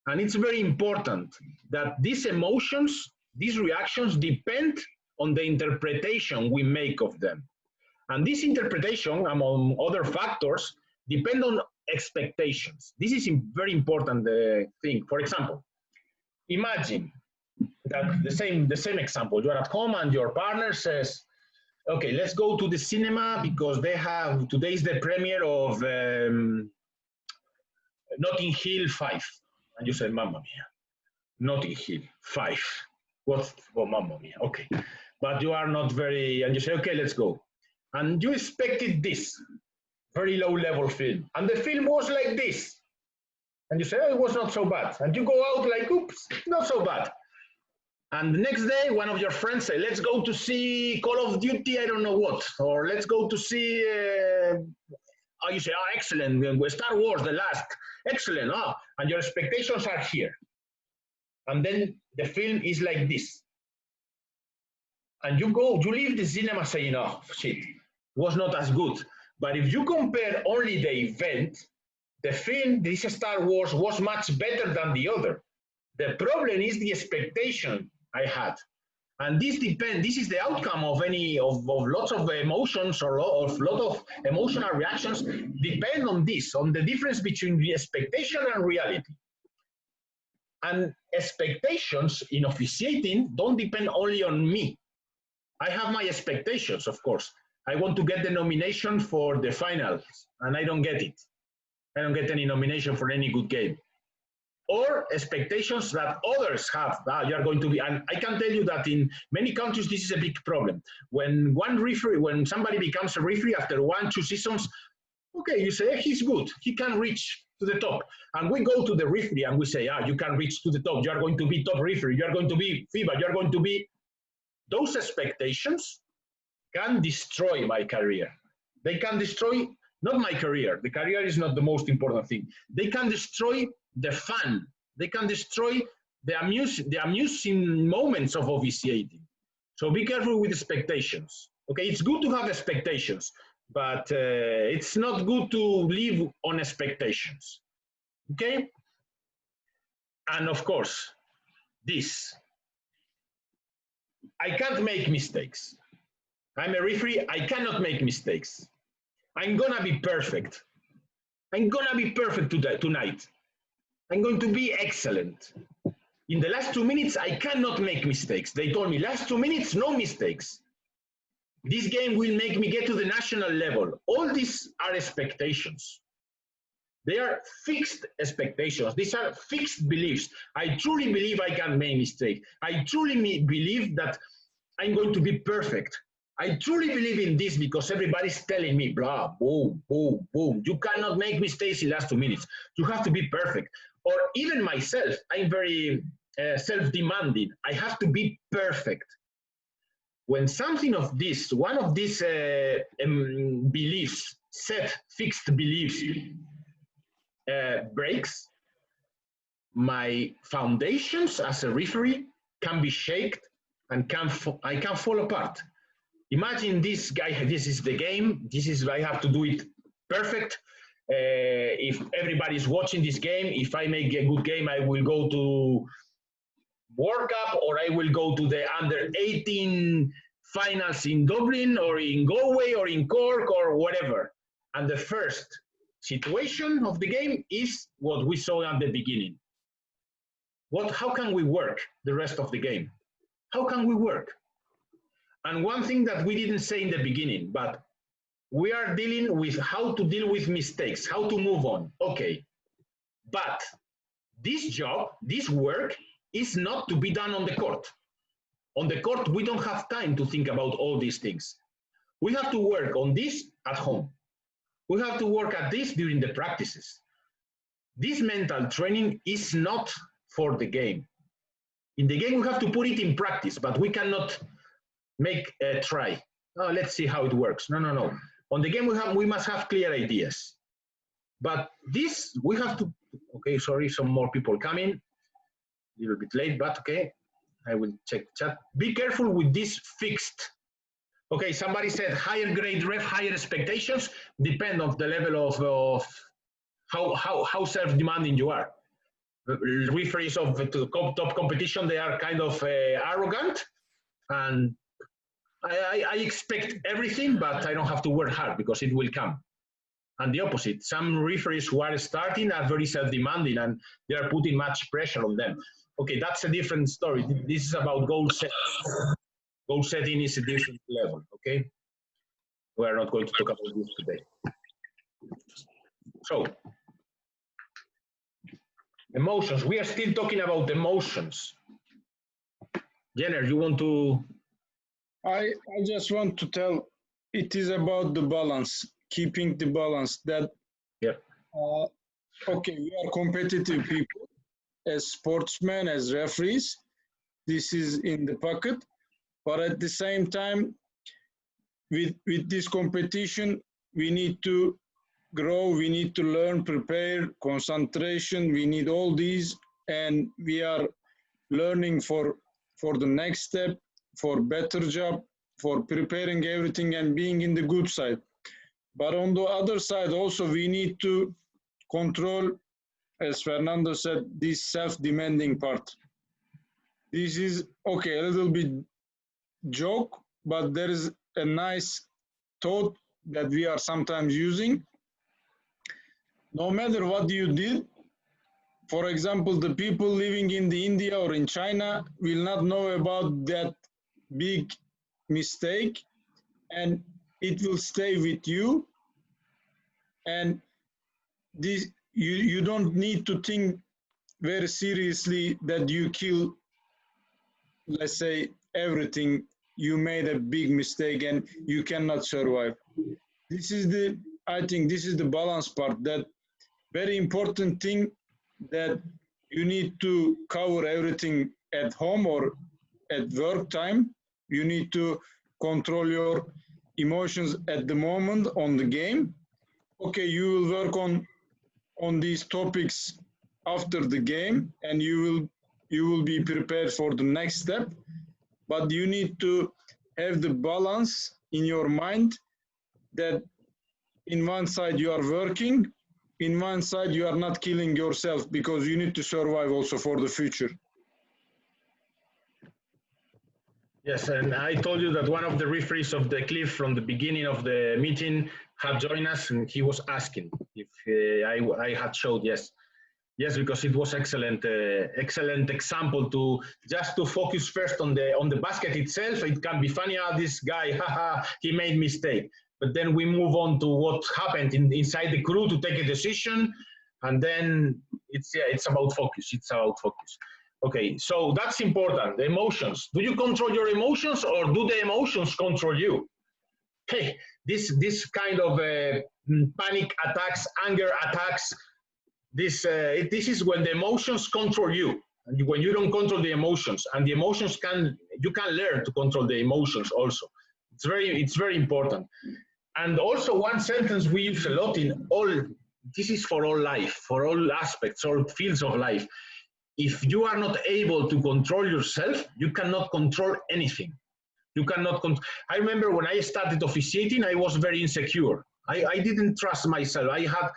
And it's very important that these emotions, these reactions depend on the interpretation we make of them. And this interpretation, among other factors, depend on expectations. This is a very important thing. For example, imagine that the same example. You're at home and your partner says, okay, let's go to the cinema because today is the premiere of Notting Hill 5. And you say, Mamma Mia, Notting Hill 5. What? Oh, Mamma Mia, okay. But you are not very, and you say, okay, let's go. And you expected this very low level film. And the film was like this. And you say, oh, it was not so bad. And you go out like, oops, not so bad. And the next day, one of your friends say, let's go to see Call of Duty, I don't know what. Or let's go to see, you say, oh, excellent, Star Wars, the last, excellent. And your expectations are here. And then the film is like this. And you leave the cinema saying, oh, shit, was not as good. But if you compare only the event, the film, this Star Wars, was much better than the other. The problem is the expectation I had. And this is the outcome of lots of emotions or of lot of emotional reactions depend on this, on the difference between the expectation and reality. And expectations in officiating don't depend only on me. I have my expectations, of course. I want to get the nomination for the finals, and I don't get it. I don't get any nomination for any good game. Or expectations that others have. You are going to be, and I can tell you that in many countries, this is a big problem. When somebody becomes a referee after 1-2 seasons, okay, you say, he's good, he can reach to the top. And we go to the referee and we say, you can reach to the top, you are going to be top referee, you are going to be FIBA, you are going to be, those expectations can destroy my career. They can destroy, not my career, the career is not the most important thing. They can destroy the fun. They can destroy the amusing moments of officiating. So be careful with expectations. Okay, it's good to have expectations, but it's not good to live on expectations. Okay? And of course, I can't make mistakes. I'm a referee, I cannot make mistakes. I'm gonna be perfect. I'm gonna be perfect tonight. I'm going to be excellent. In the last 2 minutes, I cannot make mistakes. They told me, last 2 minutes, no mistakes. This game will make me get to the national level. All these are expectations. They are fixed expectations. These are fixed beliefs. I truly believe I can make mistakes. I truly believe that I'm going to be perfect. I truly believe in this because everybody's telling me, blah, boom, boom, boom. You cannot make mistakes in the last 2 minutes. You have to be perfect. Or even myself, I'm very self-demanding. I have to be perfect. When something of this, one of these beliefs, fixed beliefs, breaks, my foundations as a referee can be shaken and I can fall apart. Imagine this guy, this is the game, I have to do it perfect. If everybody's watching this game, if I make a good game, I will go to World Cup, or I will go to the under 18 finals in Dublin or in Galway or in Cork or whatever. And the first situation of the game is what we saw at the beginning. How can we work the rest of the game? How can we work? And one thing that we didn't say in the beginning, but we are dealing with how to deal with mistakes, how to move on. Okay. But this job, this work is not to be done on the court. On the court, we don't have time to think about all these things. We have to work on this at home. We have to work at this during the practices. This mental training is not for the game. In the game, we have to put it in practice, but we cannot make a try. Oh, let's see how it works. No, no, no. On the game, we must have clear ideas. But this, we have to, okay, sorry, some more people coming. A little bit late, but okay. I will check chat. Be careful with this fixed. Okay, somebody said higher grade ref, higher expectations, depend on the level of how self-demanding you are. Referees of the top competition, they are kind of arrogant, and I expect everything, but I don't have to work hard because it will come. And the opposite, some referees who are starting are very self-demanding and they are putting much pressure on them. Okay, that's a different story. This is about goal setting. Goal setting is a different level, okay? We are not going to talk about this today. So, emotions. We are still talking about emotions. Jenner, you want to? I just want to tell, it is about the balance, keeping the balance. That, yep. Okay, we are competitive people, as sportsmen, as referees. This is in the pocket. But at the same time, with this competition, we need to grow, we need to learn, prepare, concentration, we need all these, and we are learning for the next step, for better job, for preparing everything and being in the good side. But on the other side also, we need to control, as Fernando said, this self-demanding part. This is, okay, a little bit joke, but there is a nice thought that we are sometimes using. No matter what you did, for example, the people living in the India or in China will not know about that big mistake, and it will stay with you. And this, you don't need to think very seriously that you kill, let's say, everything. You made a big mistake and you cannot survive. This is the, I think this is the balance part, that very important thing, that you need to cover everything at home or at work time. You need to control your emotions at the moment on the game. Okay, you will work on these topics after the game, and you will be prepared for the next step. But you need to have the balance in your mind that in one side you are working, in one side you are not killing yourself, because you need to survive also for the future. Yes, and I told you that one of the referees of the cliff from the beginning of the meeting had joined us, and he was asking if I had showed yes. Yes, because it was excellent example to just to focus first on the basket itself. It can be funny, this guy, haha, he made mistake. But then we move on to what happened inside the crew to take a decision, and then it's about focus. It's about focus. Okay, so that's important. The emotions. Do you control your emotions, or do the emotions control you? Hey, this kind of panic attacks, anger attacks. This is when the emotions control you, and when you don't control the emotions, and the emotions you can learn to control the emotions also. It's very important. And also one sentence we use a lot in all, this is for all life, for all aspects, all fields of life. If you are not able to control yourself, you cannot control anything. You cannot I remember when I started officiating, I was very insecure. I didn't trust myself. I had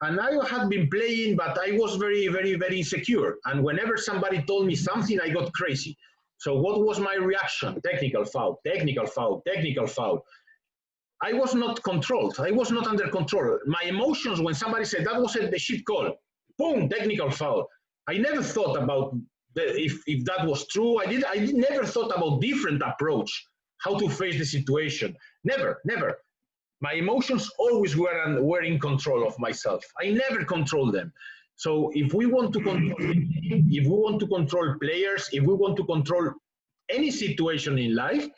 And I had been playing, but I was very, very, very insecure. And whenever somebody told me something, I got crazy. So what was my reaction? Technical foul, technical foul, technical foul. I was not controlled. I was not under control. My emotions, when somebody said that was the shit call, boom, technical foul. I never thought about if that was true. I never thought about different approach, how to face the situation. Never, never. My emotions always were in control of myself. I never controlled them. So if we want to control, if we want to control players, if we want to control any situation in life,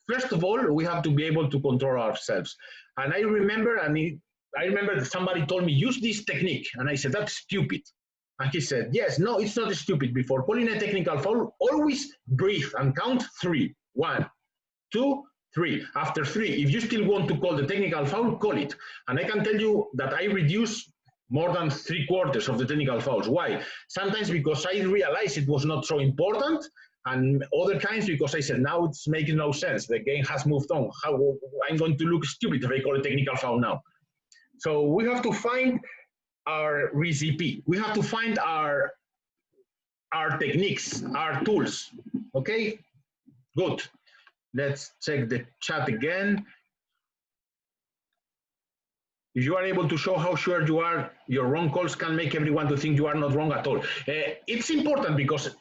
first of all, we have to be able to control ourselves. And I remember, that somebody told me, use this technique. And I said, that's stupid. And he said, yes, no, it's not stupid. Before calling a technical foul, always breathe and count 3. 1, 2, 3. After 3, if you still want to call the technical foul, call it. And I can tell you that I reduced more than 3/4 of the technical fouls. Why? Sometimes because I realized it was not so important, and other times because I said, now it's making no sense. The game has moved on. How I'm going to look stupid if I call a technical foul now. So we have to find our recipe. We have to find our techniques, our tools. Okay, good. Let's check the chat again. If you are able to show how sure you are, your wrong calls can make everyone to think you are not wrong at all. It's important because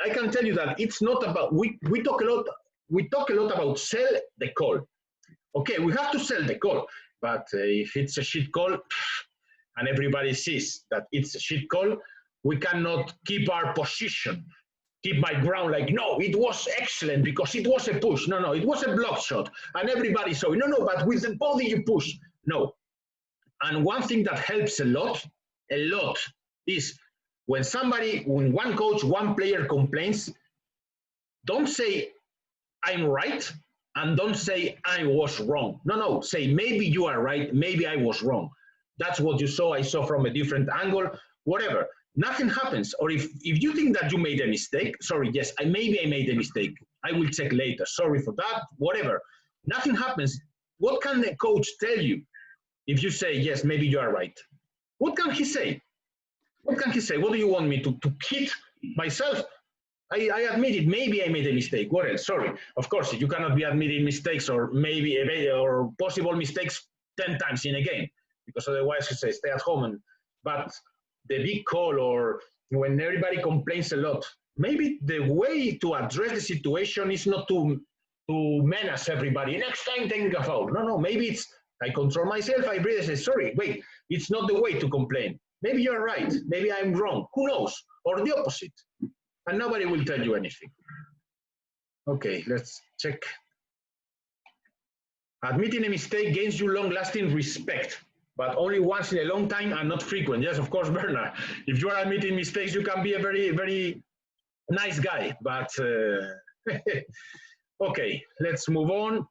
I can tell you that it's not about, we talk a lot about sell the call. Okay, we have to sell the call, but if it's a shit call and everybody sees that it's a shit call, we cannot keep our position, keep my ground like, no, it was excellent because it was a push. No, it was a block shot and everybody saw it. No, but with the body you push. No. And one thing that helps a lot is when one coach, one player complains, don't say I'm right and don't say I was wrong. No, say maybe you are right, maybe I was wrong. That's what you saw, I saw from a different angle, whatever. Nothing happens. Or if you think that you made a mistake, sorry, yes, maybe I made a mistake. I will check later. Sorry for that, whatever. Nothing happens. What can the coach tell you if you say, yes, maybe you are right? What can he say? What can he say? What do you want me to hit myself? I admit it, maybe I made a mistake. What else? Sorry. Of course, you cannot be admitting mistakes or possible mistakes 10 times in a game, because otherwise you say stay at home. But the big call, or when everybody complains a lot, maybe the way to address the situation is not to menace everybody. Next time, take a foul. No, maybe it's I control myself, I breathe, I say, sorry, wait, it's not the way to complain. Maybe you're right, maybe I'm wrong, who knows? Or the opposite. And nobody will tell you anything. Okay, let's check. Admitting a mistake gains you long-lasting respect, but only once in a long time and not frequent. Yes, of course, Bernard. If you are admitting mistakes, you can be a very, very nice guy, but okay, let's move on.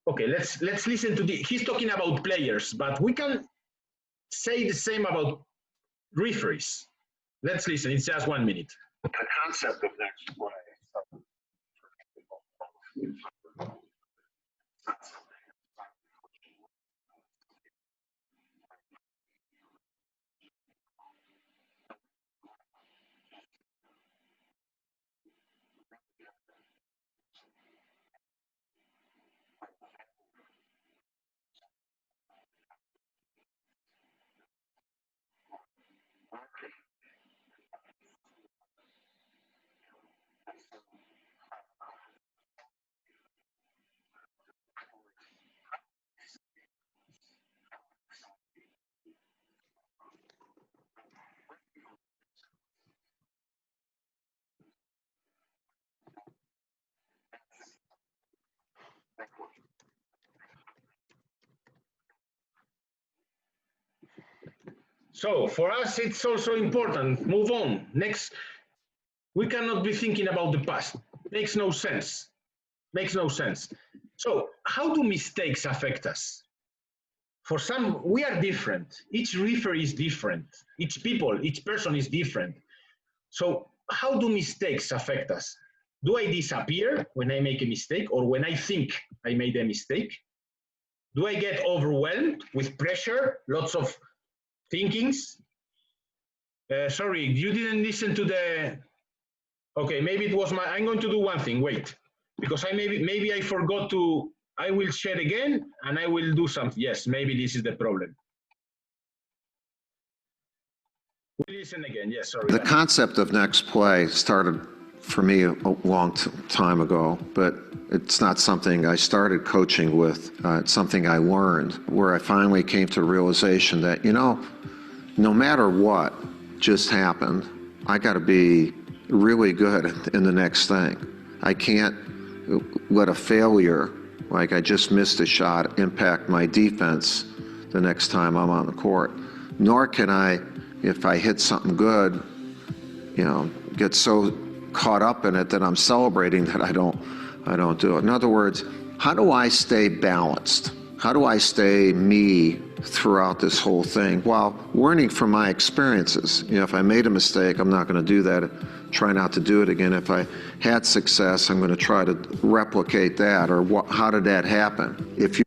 Okay, let's listen to he's talking about players, but we can say the same about referees. Let's listen, it's just 1 minute. The concept of next play. So for us, it's also important. Move on. Next, we cannot be thinking about the past. Makes no sense. Makes no sense. So how do mistakes affect us? For some, we are different. Each referee is different. Each person is different. So how do mistakes affect us? Do I disappear when I make a mistake or when I think I made a mistake? Do I get overwhelmed with pressure, lots of thinkings? Sorry, you didn't listen to the, okay, maybe it was I'm going to do one thing, wait, because maybe I forgot to, I will share again and I will do something. Yes, maybe this is the problem. We listen again, yes, sorry. The concept of next play started for me a long time ago, but it's not something I started coaching with. It's something I learned, where I finally came to the realization that, you know, no matter what just happened, I got to be really good in the next thing. I can't let a failure, like I just missed a shot, impact my defense the next time I'm on the court. Nor can I, if I hit something good, you know, get so caught up in it that I'm celebrating that I don't do it. In other words, how do I stay balanced? How do I stay me throughout this whole thing while learning from my experiences? You know, if I made a mistake, I'm not going to do that. Try not to do it again. If I had success, I'm going to try to replicate that. Or how did that happen? If you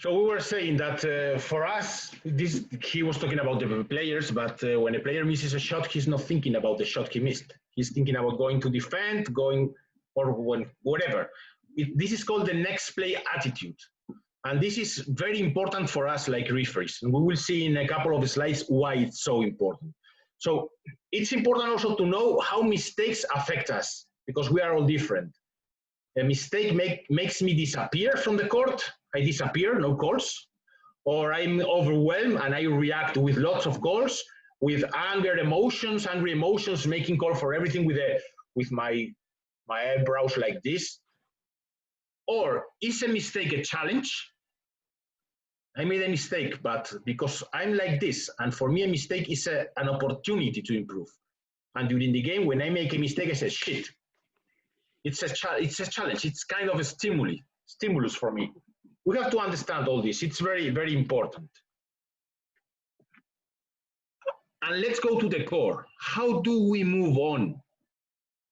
So we were saying that for us, he was talking about the players, but when a player misses a shot, he's not thinking about the shot he missed. He's thinking about going to defend, or whatever. This is called the next play attitude. And this is very important for us like referees. And we will see in a couple of slides why it's so important. So it's important also to know how mistakes affect us, because we are all different. A mistake makes me disappear from the court. I disappear, no calls. Or I'm overwhelmed and I react with lots of calls, with angry emotions, making call for everything with my eyebrows like this. Or is a mistake a challenge? I made a mistake, but because I'm like this, and for me a mistake is an opportunity to improve. And during the game, when I make a mistake, I say, shit. It's a challenge. It's kind of a stimulus for me. We have to understand all this. It's very, very important. And let's go to the core. How do we move on?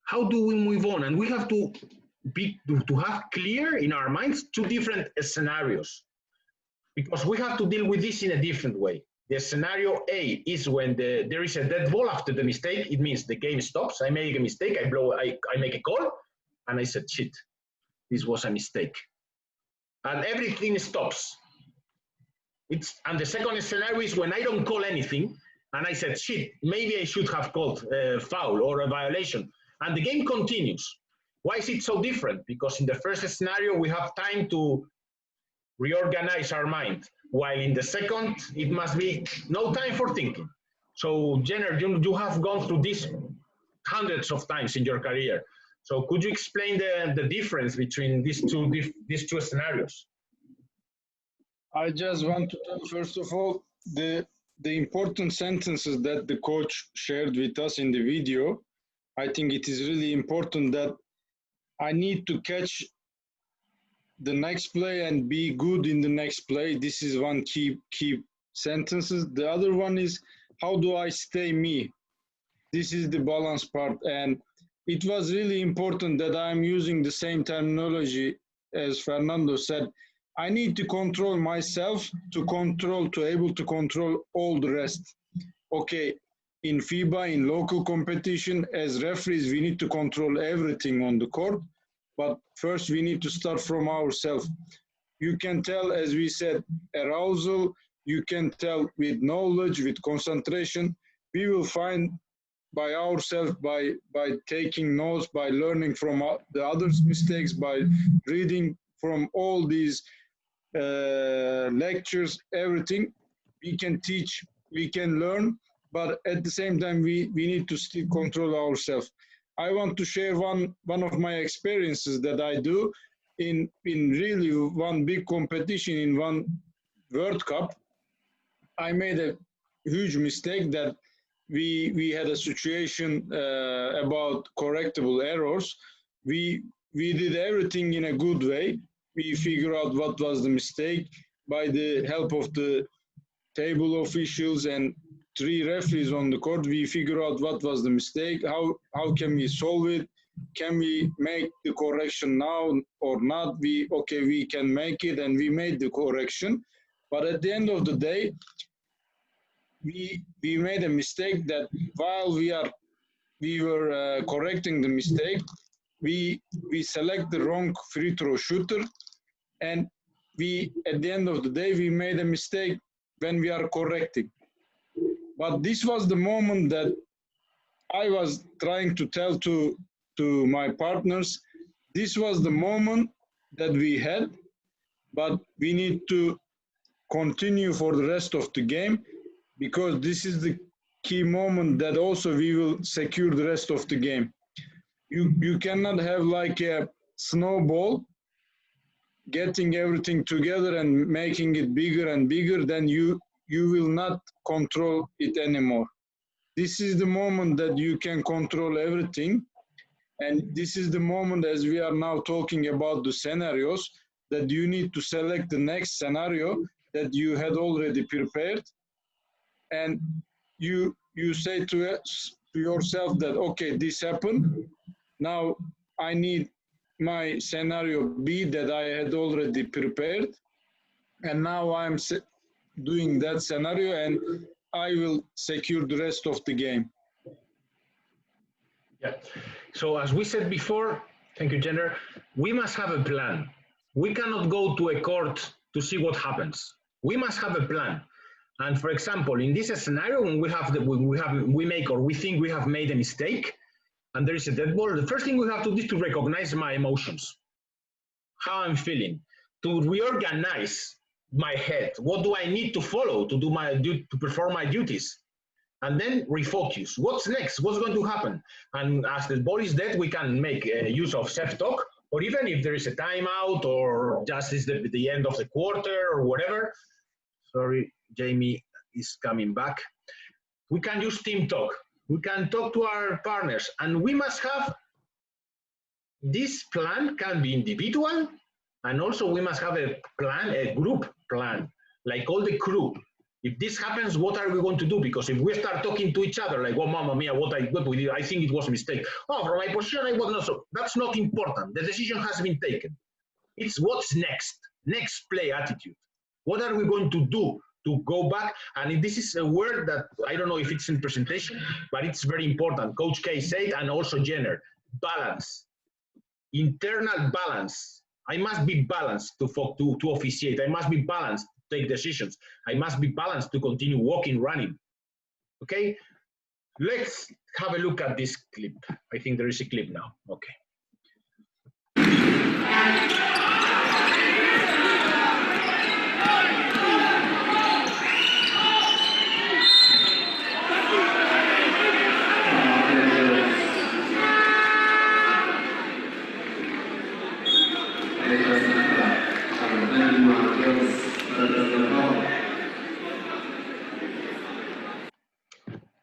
How do we move on? And we have to have clear in our minds two different scenarios, because we have to deal with this in a different way. The scenario A is when there is a dead ball after the mistake. It means the game stops. I make a mistake. I make a call, and I said, shit, this was a mistake. And everything stops. And the second scenario is when I don't call anything, and I said, shit, maybe I should have called a foul or a violation. And the game continues. Why is it so different? Because in the first scenario, we have time to reorganize our mind, while in the second, it must be no time for thinking. So, Jenner, you have gone through this hundreds of times in your career. So could you explain the difference between these two scenarios? I just want to tell, first of all, the important sentences that the coach shared with us in the video. I think it is really important that I need to catch the next play and be good in the next play. This is one key sentences. The other one is, how do I stay me? This is the balance part. And it was really important that I'm using the same terminology as Fernando said. I need to control myself to able to control all the rest. Okay, in FIBA, in local competition, as referees, we need to control everything on the court. But first, we need to start from ourselves. You can tell, as we said, arousal. You can tell with knowledge, with concentration. We will find by ourselves, by taking notes, by learning from the others' mistakes, by reading from all these lectures, everything. We can teach, we can learn, but at the same time, we need to still control ourselves. I want to share one of my experiences that I do in really one big competition, in one World Cup. I made a huge mistake that we had a situation about correctable errors. We did everything in a good way. We figured out what was the mistake by the help of the table officials and 3 referees on the court. We figured out what was the mistake, how can we solve it. can we make the correction now or not? We can make it, and we made the correction. But at the end of the day, we made a mistake that while we were correcting the mistake, we select the wrong free throw shooter, and at the end of the day, we made a mistake when we are correcting. But this was the moment that I was trying to tell to my partners, this was the moment that we had, but we need to continue for the rest of the game, because this is the key moment that also we will secure the rest of the game. You cannot have like a snowball getting everything together and making it bigger and bigger, then you will not control it anymore. This is the moment that you can control everything. And this is the moment, as we are now talking about the scenarios, that you need to select the next scenario that you had already prepared. And you say to yourself that, okay, this happened. Now I need my scenario B that I had already prepared. And now I'm doing that scenario, and I will secure the rest of the game. Yeah. So as we said before, thank you, Jenner, we must have a plan. We cannot go to a court to see what happens. We must have a plan. And for example, in this scenario, when we make or we think we have made a mistake, and there is a dead ball, the first thing we have to do is to recognize my emotions, how I'm feeling, to reorganize my head. What do I need to follow to perform my duties? And then refocus. What's next? What's going to happen? And as the ball is dead, we can make use of self-talk, or even if there is a timeout or just is the end of the quarter or whatever. Sorry, Jamie is coming back. We can use team talk. We can talk to our partners, and we must have this plan. Can be individual, and also we must have a plan, a group plan, like all the crew. If this happens, what are we going to do? Because if we start talking to each other, like, oh, mamma mia, what we did, I think it was a mistake. Oh, from my position, I was not so. That's not important. The decision has been taken. It's what's next. Next play attitude. What are we going to do to go back? And this is a word that I don't know if it's in presentation, but it's very important. Coach K said, and also Jenner, balance, internal balance. I must be balanced to officiate. I must be balanced to take decisions. I must be balanced to continue walking, running. Okay, let's have a look at this clip. I think there is a clip now. Okay.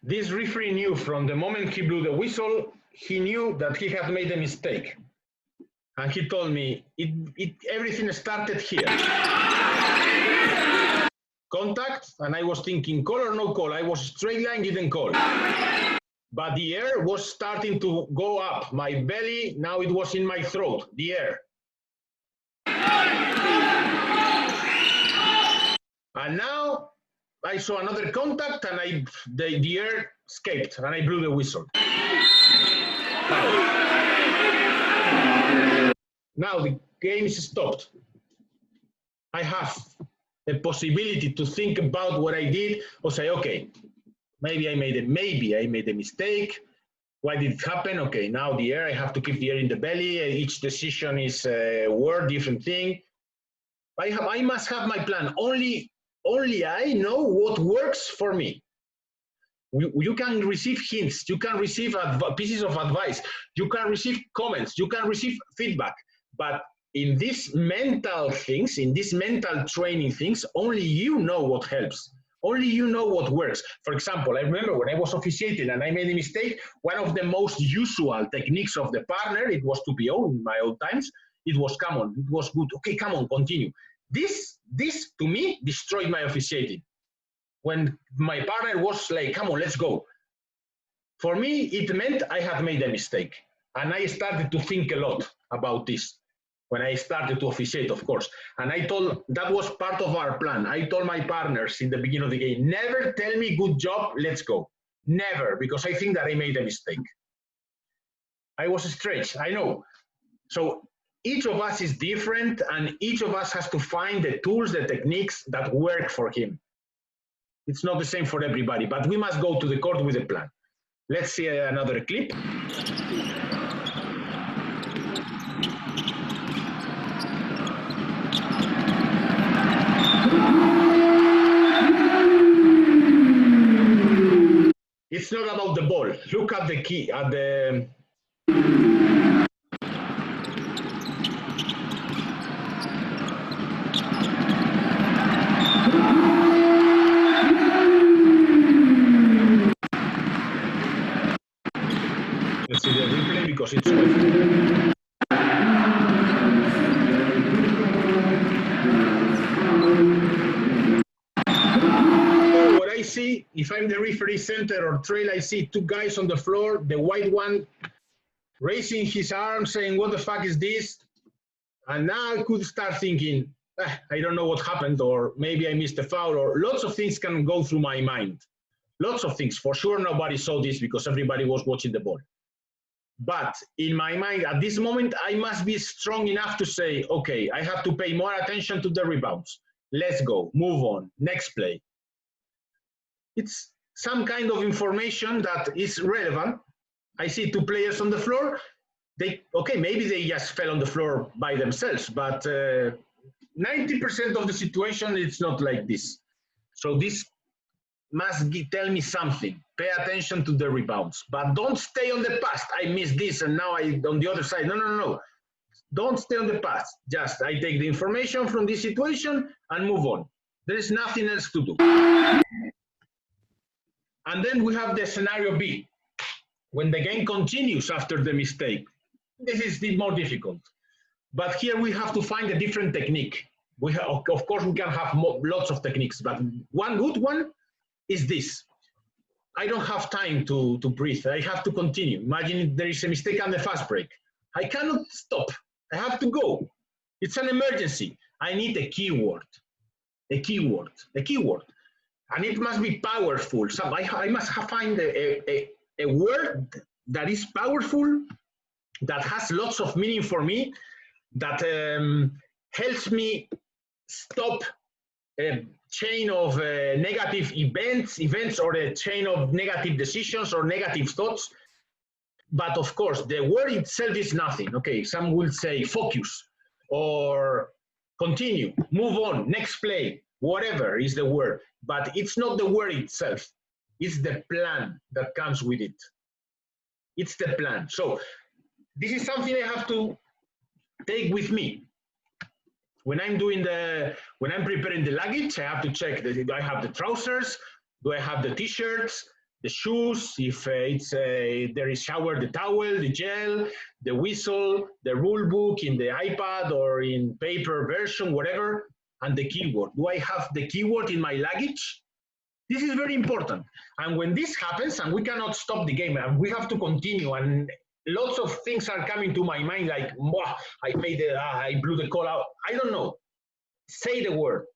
This referee knew from the moment he blew the whistle, he knew that he had made a mistake. And he told me, everything started here. Contact, and I was thinking, call or no call. I was straight line, didn't call. But the air was starting to go up. My belly, now it was in my throat, the air. And now I saw another contact, and the air escaped, and I blew the whistle. Now the game is stopped. I have a possibility to think about what I did, or say, okay, maybe I made a mistake. Why did it happen? Okay, now the air, I have to keep the air in the belly. Each decision is a word, different thing. I must have my plan. Only I know what works for me. You can receive hints, you can receive pieces of advice, you can receive comments, you can receive feedback. But in these mental things, in these mental training things, only you know what helps. Only you know what works. For example, I remember when I was officiating and I made a mistake, one of the most usual techniques of the partner, it was 2PO in my old times, it was, come on, it was good, okay, come on, continue. This to me destroyed my officiating. When my partner was like, come on, let's go. For me, it meant I had made a mistake. And I started to think a lot about this when I started to officiate, of course. And I told, that was part of our plan. I told my partners in the beginning of the game, never tell me good job, let's go. Never, because I think that I made a mistake. I was stretched, I know. So each of us is different, and each of us has to find the tools, the techniques that work for him. It's not the same for everybody, but we must go to the court with a plan. Let's see another clip. It's not about the ball. Look at the key, at the... Let's see the replay because it's off. What I see, if I'm the referee center or trail, I see two guys on the floor, the white one raising his arm saying, what the fuck is this? And now I could start thinking, I don't know what happened, or maybe I missed a foul, or lots of things can go through my mind. Lots of things. For sure, nobody saw this because everybody was watching the ball. But in my mind, at this moment, I must be strong enough to say, okay, I have to pay more attention to the rebounds. Let's go, move on, next play. It's some kind of information that is relevant. I see two players on the floor. Okay, maybe they just fell on the floor by themselves, but 90% of the situation, it's not like this. So this must tell me something. Pay attention to the rebounds, but don't stay on the past. I missed this and now I on the other side. No. Don't stay on the past. Just I take the information from this situation and move on. There is nothing else to do. And then we have the scenario B, when the game continues after the mistake. This is the more difficult. But here we have to find a different technique. We have, of course, we can have lots of techniques, but one good one is this. I don't have time to breathe. I have to continue. Imagine there is a mistake on the fast break. I cannot stop. I have to go. It's an emergency. I need a keyword. A keyword. A keyword. And it must be powerful. So I must find a word that is powerful, that has lots of meaning for me, that helps me stop a chain of negative events or a chain of negative decisions or negative thoughts. But of course, the word itself is nothing. Okay, some will say focus or continue, move on, next play, whatever is the word. But it's not the word itself. It's the plan that comes with it. It's the plan. So this is something I have to take with me. When I'm preparing the luggage, I have to check, do I have the trousers? Do I have the t-shirts, the shoes? If there is shower, the towel, the gel, the whistle, the rule book in the iPad or in paper version, whatever, and the keyword. Do I have the keyword in my luggage? This is very important. And when this happens, and we cannot stop the game, and we have to continue, and lots of things are coming to my mind, like, I blew the call out. I don't know. Say the word,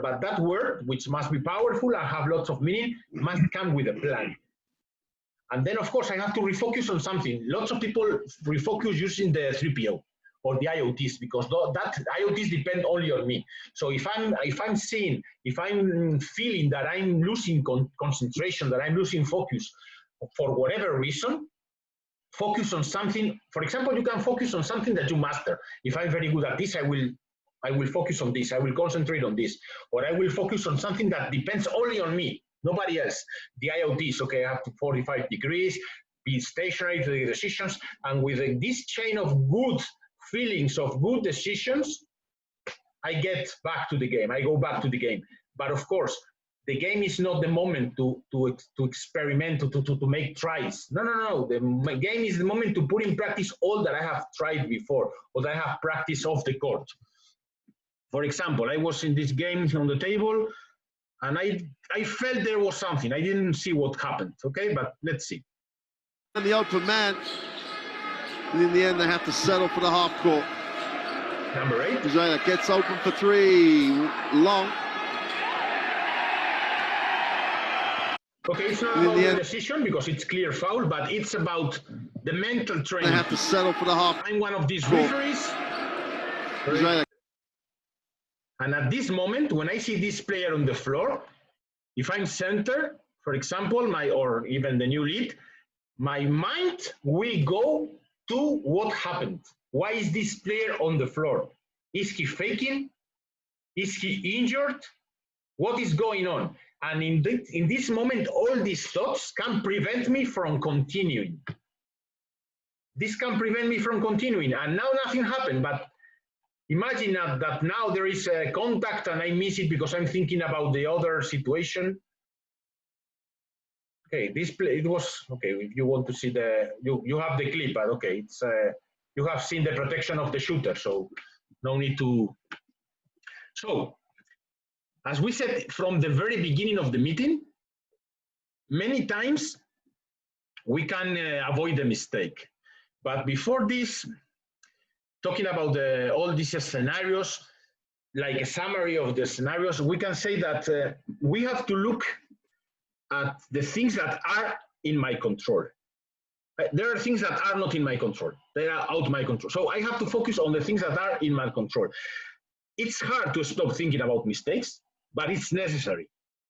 but that word, which must be powerful and have lots of meaning, must come with a plan. And then, of course, I have to refocus on something. Lots of people refocus using the 3PO or the IoTs, because that IoTs depend only on me. So if I'm feeling that I'm losing concentration, that I'm losing focus for whatever reason, focus on something. For example, you can focus on something that you master. If I'm very good at this, I will focus on this. I will concentrate on this. Or I will focus on something that depends only on me, nobody else. The IoTs, okay, I have to 45 degrees, be stationary to the decisions. And with this chain of good feelings, of good decisions, I get back to the game. I go back to the game. But of course, the game is not the moment to experiment, to make tries. No. The game is the moment to put in practice all that I have tried before, or that I have practiced off the court. For example, I was in this game on the table, and I felt there was something. I didn't see what happened, okay? But let's see. The open man, And in the end, they have to settle for the half court. Number 8. Zayla gets open for 3. Long. Okay, it's not And in about the the end- decision because it's clear foul, but it's about the mental They training. have to settle for the half I'm one of these court. referees. Zayla And at this moment, when I see this player on the floor, if I'm center, for example, or even the new lead, my mind will go to what happened. Why is this player on the floor? Is he faking? Is he injured? What is going on? And in this moment, all these thoughts can prevent me from continuing. This can prevent me from continuing. And now nothing happened, but imagine that now there is a contact and I miss it because I'm thinking about the other situation. Okay, this play, it was, okay, if you want to see you have the clip, but okay, it's, you have seen the protection of the shooter, so no need to. So, as we said from the very beginning of the meeting, many times we can avoid the mistake. But before this, talking about all these scenarios, like a summary of the scenarios, we can say that we have to look at the things that are in my control. There are things that are not in my control. They are out of my control. So I have to focus on the things that are in my control. It's hard to stop thinking about mistakes, but it's necessary.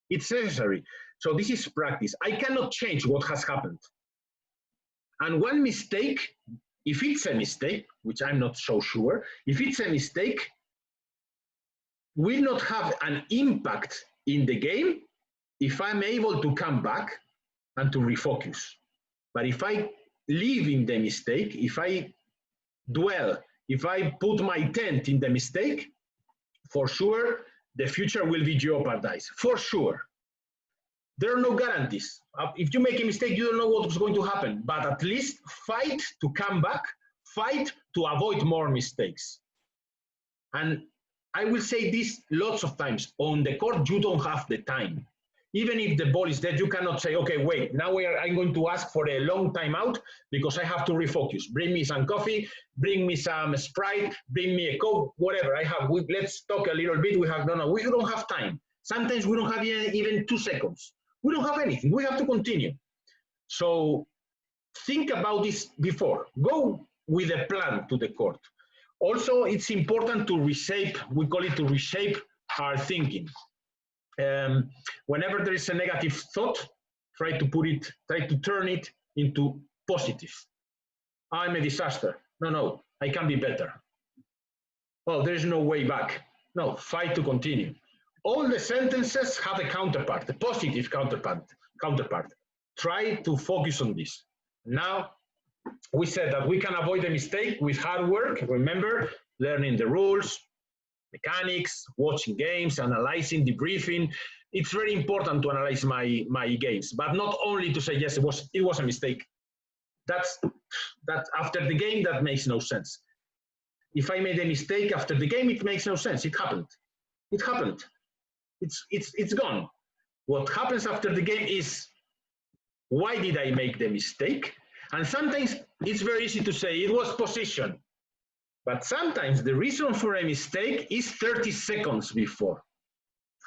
It's necessary. So this is practice. I cannot change what has happened. And one mistake, if it's a mistake, which I'm not so sure, if it's a mistake, will not have an impact in the game if I'm able to come back and to refocus. But if I live in the mistake, if I dwell, if I put my tent in the mistake, for sure, the future will be jeopardized, for sure. There are no guarantees. If you make a mistake, you don't know what's going to happen, but at least fight to come back, fight to avoid more mistakes. And I will say this lots of times, on the court, you don't have the time. Even if the ball is dead, you cannot say, okay, wait, now I'm going to ask for a long timeout because I have to refocus. Bring me some coffee, bring me some Sprite, bring me a Coke, whatever I have. Let's talk a little bit. We don't have time. Sometimes we don't have even 2 seconds. We don't have anything. We have to continue. So think about this before. Go with a plan to the court. Also, it's important to reshape, we call it to reshape our thinking. Whenever there is a negative thought, try to turn it into positive. I'm a disaster. No, I can be better. Oh, there's no way back. No, fight to continue. All the sentences have a counterpart, a positive counterpart. Try to focus on this. Now, we said that we can avoid a mistake with hard work. Remember, learning the rules, mechanics, watching games, analyzing, debriefing. It's very important to analyze my games, but not only to say, yes, it was a mistake. That's after the game, that makes no sense. If I made a mistake after the game, it makes no sense. It happened. It happened. It's gone. What happens after the game is, why did I make the mistake? And sometimes it's very easy to say it was position. But sometimes the reason for a mistake is 30 seconds before.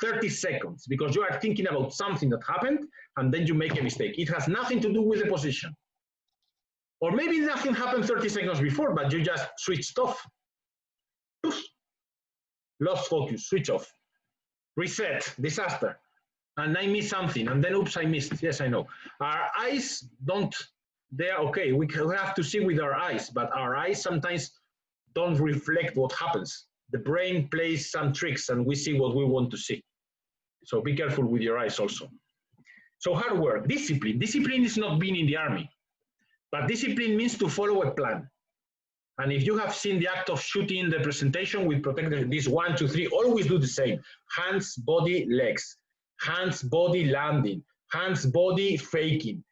30 seconds, because you are thinking about something that happened and then you make a mistake. It has nothing to do with the position. Or maybe nothing happened 30 seconds before, but you just switched off. Poof. Lost focus, switch off. Reset, disaster. And I missed something, and then oops, I missed. Yes, I know. Our eyes they're okay. We have to see with our eyes, but our eyes sometimes don't reflect what happens. The brain plays some tricks and we see what we want to see. So be careful with your eyes also. So hard work, discipline. Discipline is not being in the army, but discipline means to follow a plan. And if you have seen the act of shooting the presentation with protected, this 1, 2, 3, always do the same. Hands, body, legs. Hands, body, landing. Hands, body, faking.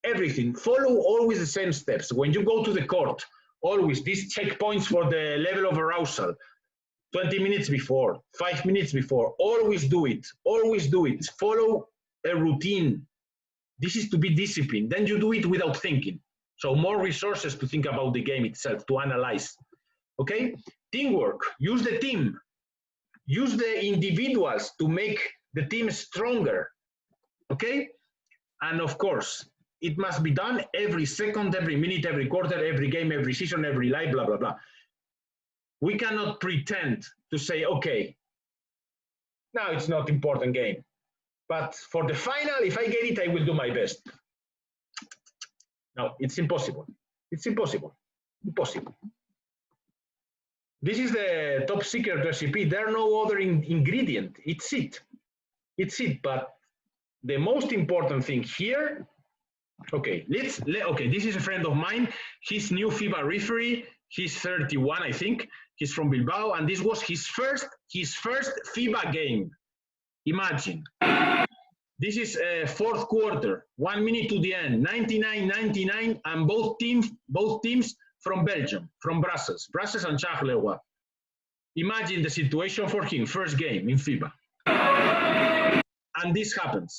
Everything. Follow always the same steps. When you go to the court, always these checkpoints for the level of arousal. 20 minutes before, 5 minutes before, always do it. Always do it. Follow a routine. This is to be disciplined. Then you do it without thinking. So more resources to think about the game itself, to analyze. Okay? Teamwork. Use the team. Use the individuals to make the team stronger. Okay? And of course, it must be done every second, every minute, every quarter, every game, every season, every live, blah, blah, blah. We cannot pretend to say, okay, now it's not important game. But for the final, if I get it, I will do my best. No, it's impossible. It's impossible. Impossible. This is the top secret recipe. There are no other ingredient. It's it. It's it. But the most important thing here, okay, okay, this is a friend of mine. He's new FIBA referee. He's 31, I think. He's from Bilbao, and this was his first FIBA game. Imagine. This is fourth quarter, 1 minute to the end, 99-99, and both teams from Belgium, from Brussels and Charleroi. Imagine the situation for him, first game in FIBA. And this happens.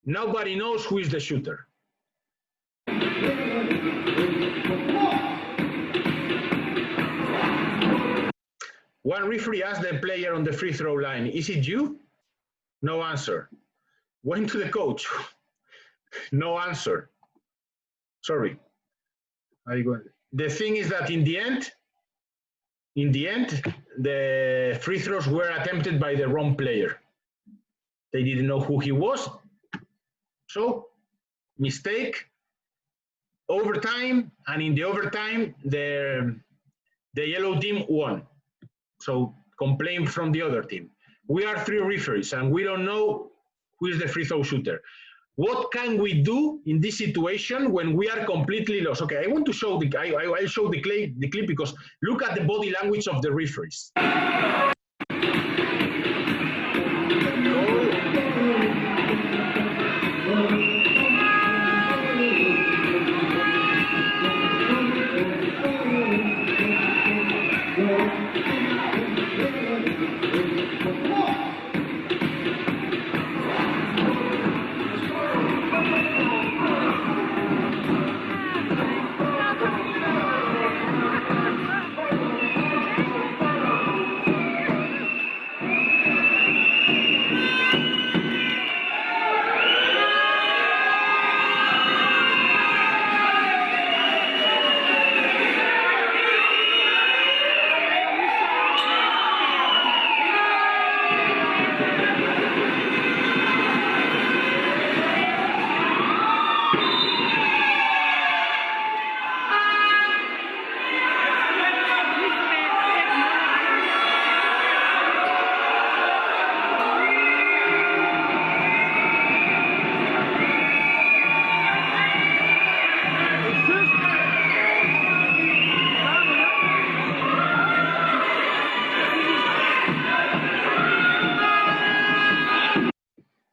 Nobody knows who is the shooter. One referee asked the player on the free throw line, "Is it you?" No answer. Went to the coach. No answer. Sorry. The thing is that in the end, the free throws were attempted by the wrong player. They didn't know who he was. So, mistake, overtime, and in the overtime, the yellow team won. So, complaint from the other team. We are 3 referees, and we don't know who is the free throw shooter. What can we do in this situation when we are completely lost? Okay, I want to show I'll show the clip because look at the body language of the referees.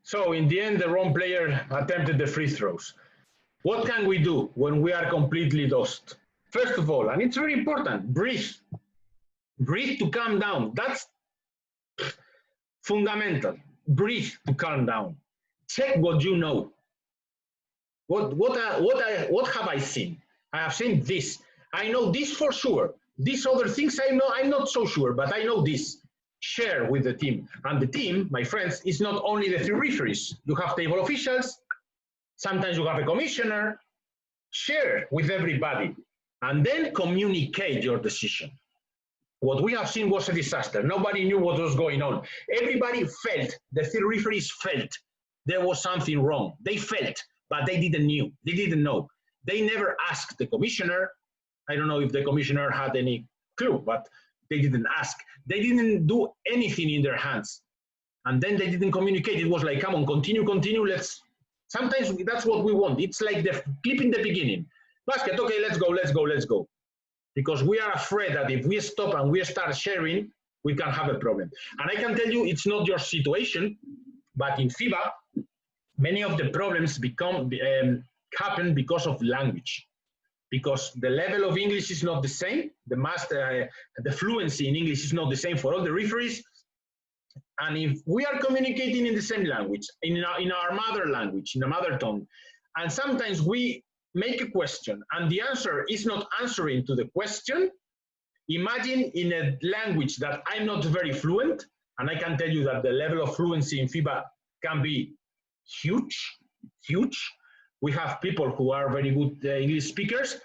So in the end, the wrong player attempted the free throws. What can we do when we are completely lost? First of all, and it's very important, breathe. Breathe to calm down. That's fundamental. Breathe to calm down. Check what you know. What have I seen? I have seen this. I know this for sure. These other things I know, I'm not so sure, but I know this. Share with the team. And the team, my friends, is not only the 3 referees. You have table officials. Sometimes you have a commissioner. Share with everybody. And then communicate your decision. What we have seen was a disaster. Nobody knew what was going on. Everybody felt, the 3 referees felt there was something wrong. They felt, but they didn't know. They never asked the commissioner. I don't know if the commissioner had any clue, but they didn't ask. They didn't do anything in their hands. And then they didn't communicate. It was like, come on, continue, let's Sometimes that's what we want. It's like the clip in the beginning. Basket, okay, let's go, let's go, let's go. Because we are afraid that if we stop and we start sharing, we can have a problem. And I can tell you it's not your situation, but in FIBA, many of the problems happen because of language. Because the level of English is not the same, the fluency in English is not the same for all the referees. And if we are communicating in the same language, in our mother language, in a mother tongue, and sometimes we make a question and the answer is not answering to the question, imagine in a language that I'm not very fluent, and I can tell you that the level of fluency in FIBA can be huge, huge. We have people who are very good English speakers,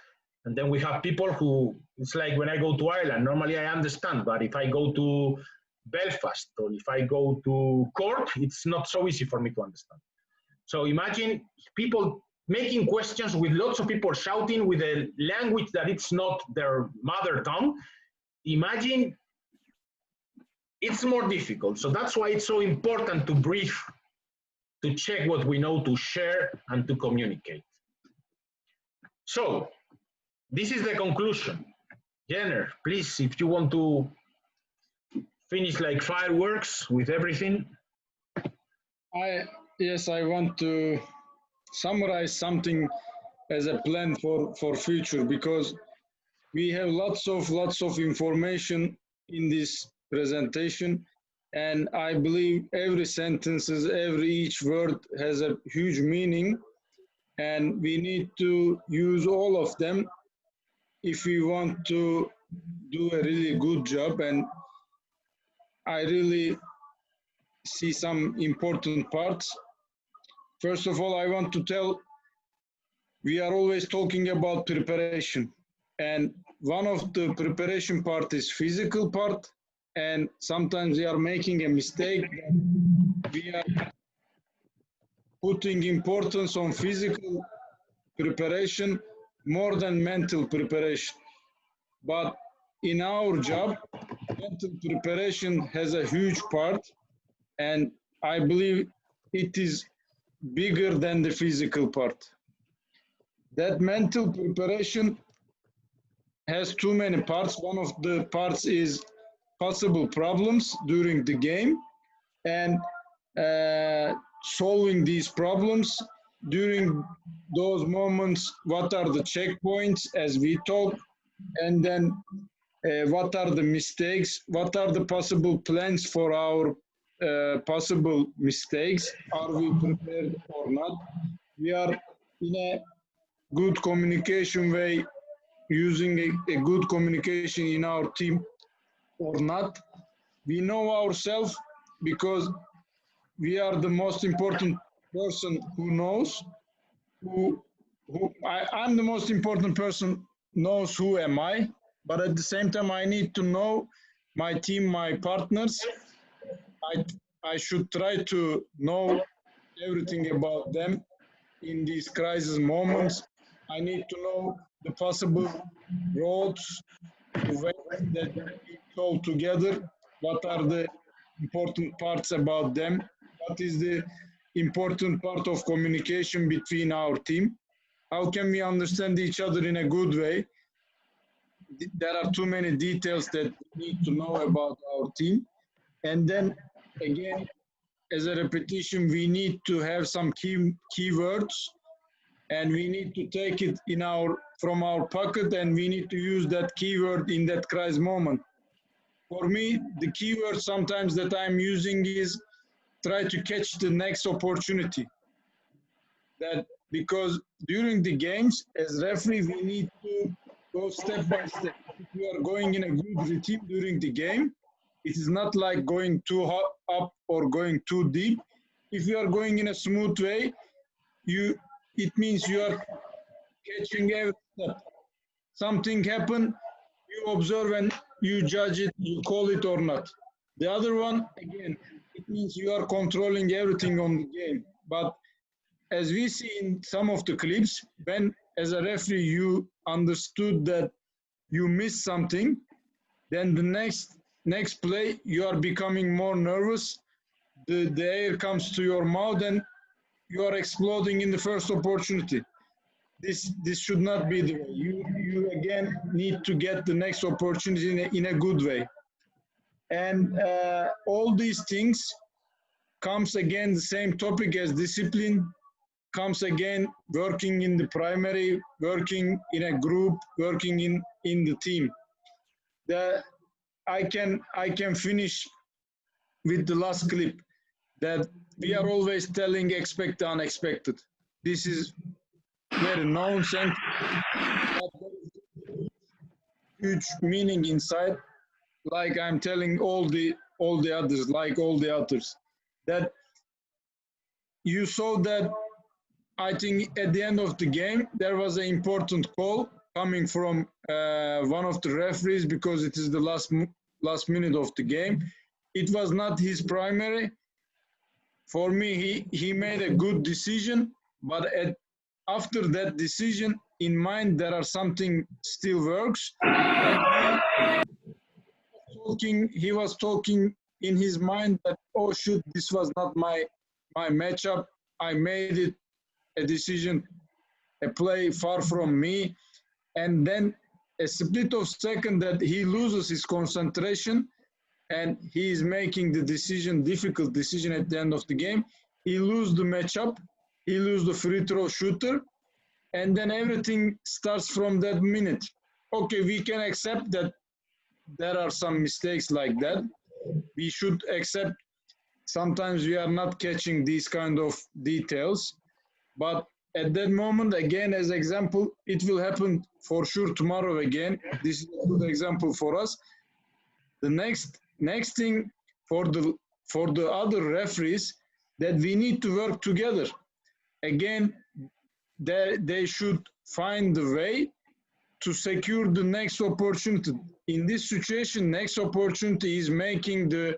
and then we have people who, it's like when I go to Ireland, normally I understand, but if I go to Belfast or if I go to Cork, it's not so easy for me to understand. So imagine people making questions with lots of people shouting with a language that it's not their mother tongue. Imagine it's more difficult. So that's why it's so important to brief, to check what we know, to share and to communicate. So this is the conclusion. Jenner, please, if you want to finish like fireworks with everything. Yes, I want to summarize something as a plan for future, because we have lots of information in this presentation, and I believe every sentence, each word has a huge meaning, and we need to use all of them if we want to do a really good job. And I really see some important parts. First of all, I want to tell, we are always talking about preparation, and one of the preparation part is physical part, and sometimes we are making a mistake. We are putting importance on physical preparation more than mental preparation. But in our job, mental preparation has a huge part, and I believe it is bigger than the physical part. That mental preparation has too many parts. One of the parts is possible problems during the game, and solving these problems during those moments. What are the checkpoints as we talk, and then what are the mistakes, what are the possible plans for our possible mistakes, are we prepared or not, we are in a good communication way, using a good communication in our team or not. We know ourselves, because we are the most important person who knows, I'm the most important person knows who am I, but at the same time I need to know my team, my partners. I should try to know everything about them in these crisis moments. I need to know the possible roads, the ways that we solve together, what are the important parts about them, what is the important part of communication between our team, how can we understand each other in a good way. There are too many details that we need to know about our team. And then again, as a repetition, we need to have some keywords, and we need to take it from our pocket, and we need to use that keyword in that crisis moment. For me, the keyword sometimes that I'm using is try to catch the next opportunity. That because during the games, as referee, we need to go step by step. If we are going in a good routine during the game, it is not like going too up or going too deep. If you are going in a smooth way, it means you are catching every step. Something happened, you observe and you judge it, you call it or not. The other one, again, it means you are controlling everything on the game. But as we see in some of the clips, when as a referee you understood that you missed something, then the next play you are becoming more nervous. The air comes to your mouth and you are exploding in the first opportunity. This should not be the way. You again need to get the next opportunity in a good way. And all these things comes again the same topic as discipline, comes again working in the primary, working in a group, working in the team. I can finish with the last clip that we are always telling expect the unexpected. This is very known sentence, but there is huge meaning inside. Like I'm telling all the others, like all the others, that you saw that. I think at the end of the game there was an important call coming from one of the referees because it is the last minute of the game. It was not his primary. For me, he made a good decision, but after that decision, in mind there are something still works. And he was talking in his mind that, oh shoot, this was not my matchup. I made it a decision, a play far from me, and then a split of second that he loses his concentration and he is making the decision, difficult decision at the end of the game. He loses the matchup, he loses the free throw shooter, and then everything starts from that minute. Okay, we can accept that there are some mistakes like that. We should accept sometimes we are not catching these kind of details, but at that moment, again, as example, it will happen for sure tomorrow again. This is a good example for us. The next thing for the other referees that we need to work together. Again, they should find the way to secure the next opportunity. In this situation, next opportunity is making the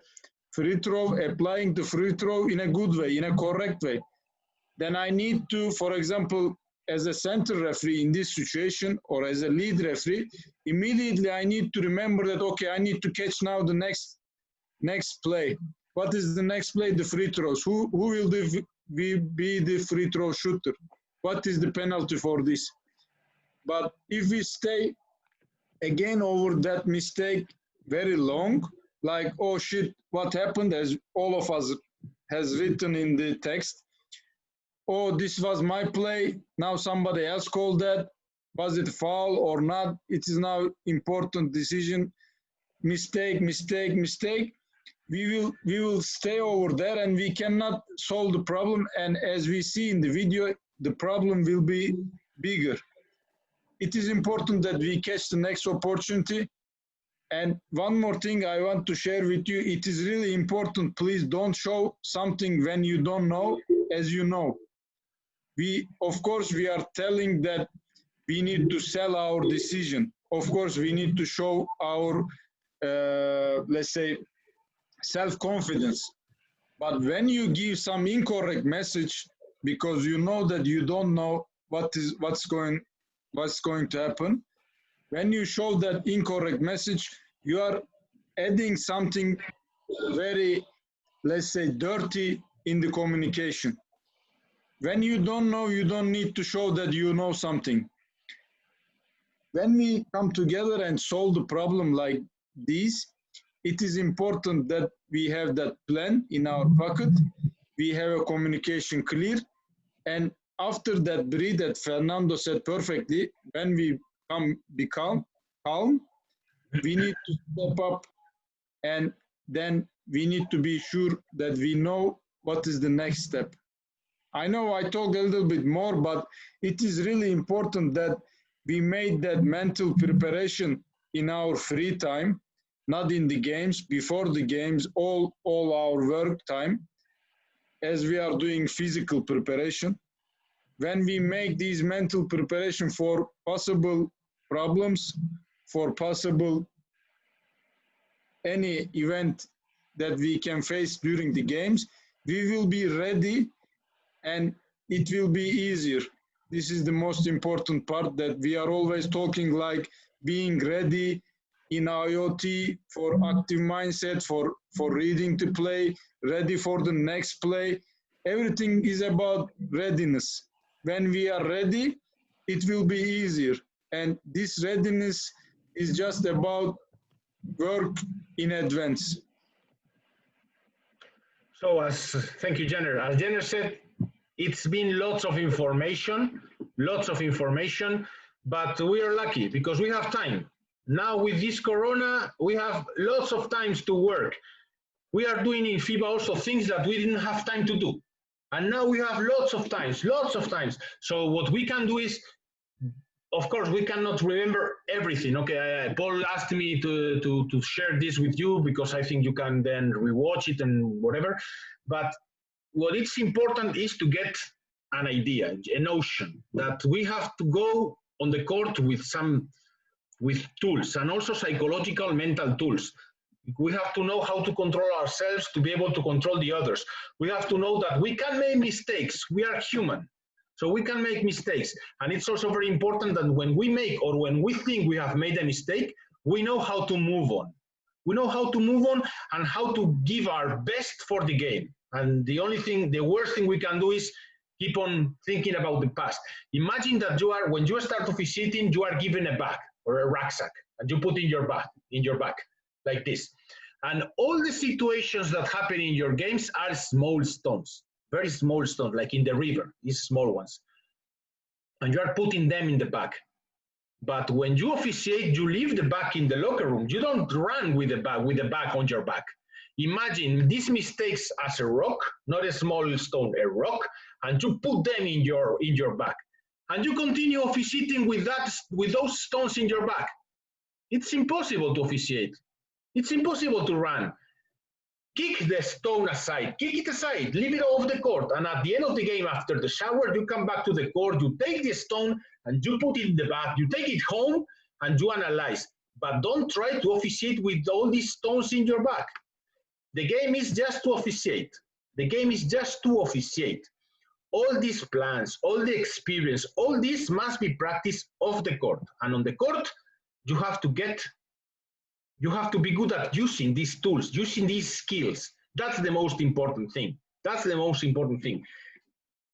free throw, applying the free throw in a good way, in a correct way. Then I need to, for example, as a center referee in this situation or as a lead referee, immediately I need to remember that, okay, I need to catch now the next play. What is the next play? The free throws. Who will be the free throw shooter? What is the penalty for this? But if we stay again over that mistake very long, like, oh shit, what happened, as all of us has written in the text, oh, this was my play, now somebody else called that, was it foul or not? It is now important decision, mistake. We will stay over there and we cannot solve the problem, and as we see in the video, the problem will be bigger. It is important that we catch the next opportunity. And one more thing I want to share with you, it is really important, please don't show something when you don't know as you know. Of course, we are telling that we need to sell our decision. Of course, we need to show our, let's say, self-confidence. But when you give some incorrect message, because you know that you don't know what's going to happen, when you show that incorrect message, you are adding something very, let's say, dirty in the communication. When you don't know, you don't need to show that you know something. When we come together and solve the problem like this, it is important that we have that plan in our pocket. We have a communication clear. And after that breathe that Fernando said perfectly, when we be calm, we need to step up, and then we need to be sure that we know what is the next step. I know I talked a little bit more, but it is really important that we made that mental preparation in our free time, not in the games, before the games, all our work time, as we are doing physical preparation. When we make these mental preparation for possible problems, for possible any event that we can face during the games, we will be ready and it will be easier. This is the most important part, that we are always talking like being ready in IoT for active mindset, for reading the play, ready for the next play. everything is about readiness. When we are ready, it will be easier. And this readiness is just about work in advance. So thank you, Jenner. As Jenner said, it's been lots of information, but we are lucky because we have time. Now with this Corona, we have lots of times to work. We are doing in FIBA also things that we didn't have time to do. And now we have lots of times. So what we can do is, of course, we cannot remember everything. Okay, Paul asked me to share this with you because I think you can then rewatch it and whatever. But what is important is to get an idea, a notion that we have to go on the court with tools and also psychological, mental tools. We have to know how to control ourselves to be able to control the others. We have to know that we can make mistakes. We are human. So we can make mistakes. And it's also very important that when we make or when we think we have made a mistake, we know how to move on. We know how to move on and how to give our best for the game. And the worst thing we can do is keep on thinking about the past. Imagine that when you start officiating, you are given a bag or a rucksack and you put in your bag like this. And all the situations that happen in your games are small stones. Very small stones, like in the river, these small ones. And you are putting them in the bag. But when you officiate, you leave the bag in the locker room. You don't run with the bag on your back. Imagine these mistakes as a rock, not a small stone, a rock, and you put them in your bag. And you continue officiating with those stones in your bag. It's impossible to officiate. It's impossible to run. Kick the stone aside, kick it aside, leave it off the court. And at the end of the game, after the shower, you come back to the court, you take the stone and you put it in the bag, you take it home and you analyze. But don't try to officiate with all these stones in your bag. The game is just to officiate. The game is just to officiate. All these plans, all the experience, all this must be practiced off the court. And on the court, you have to be good at using these tools, using these skills. That's the most important thing. That's the most important thing.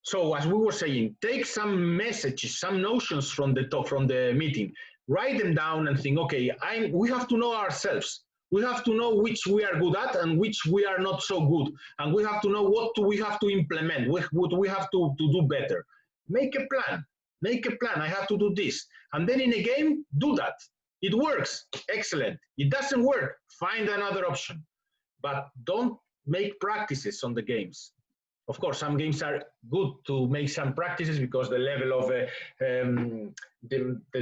So as we were saying, take some messages, some notions from the meeting, write them down and think, okay, we have to know ourselves. We have to know which we are good at and which we are not so good. And we have to know what we have to implement, what we have to do better. Make a plan. Make a plan. I have to do this. And then in a game, do that. It works, excellent. It doesn't work, find another option. But don't make practices on the games. Of course, some games are good to make some practices because the level of the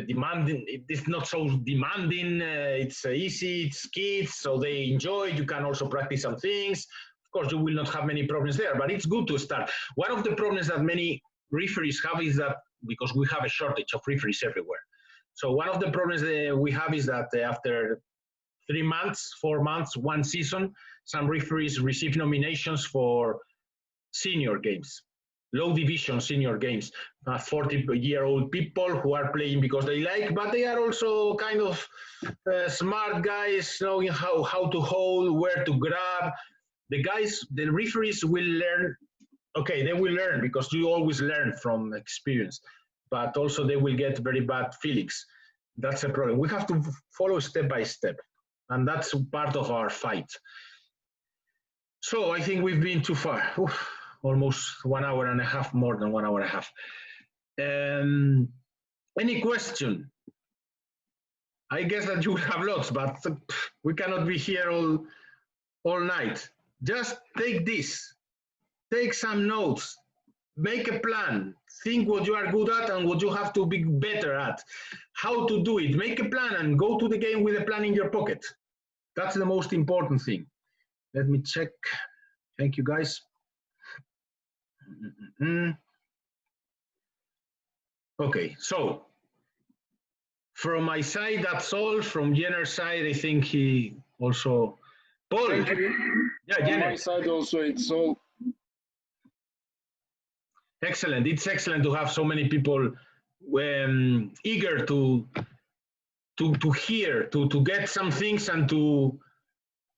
demanding, it is not so demanding, it's easy, it's kids, so they enjoy, you can also practice some things. Of course, you will not have many problems there, but it's good to start. One of the problems that many referees have is that, because we have a shortage of referees everywhere. So one of the problems that we have is that after 3 months, 4 months, 1 season, some referees receive nominations for senior games, low division senior games, 40-year-old people who are playing because they like, but they are also kind of smart guys, knowing how to hold, where to grab. The referees will learn, okay, they will learn because you always learn from experience, but also they will get very bad feelings. That's a problem. We have to follow step by step, and that's part of our fight. So I think we've been too far. Oof, almost 1 hour and a half, more than 1 hour and a half. Any question? I guess that you have lots, but we cannot be here all night. Just take this, take some notes, make a plan, think what you are good at and what you have to be better at, how to do it, make a plan and go to the game with a plan in your pocket. That's the most important thing. Let me check. Thank you, guys. Okay, so from my side, that's all. From Jenner's side, I think he also... Paul. Thank you. Yeah, On Jenner. my side also, it's all. Excellent. It's excellent to have so many people eager to hear, to get some things and to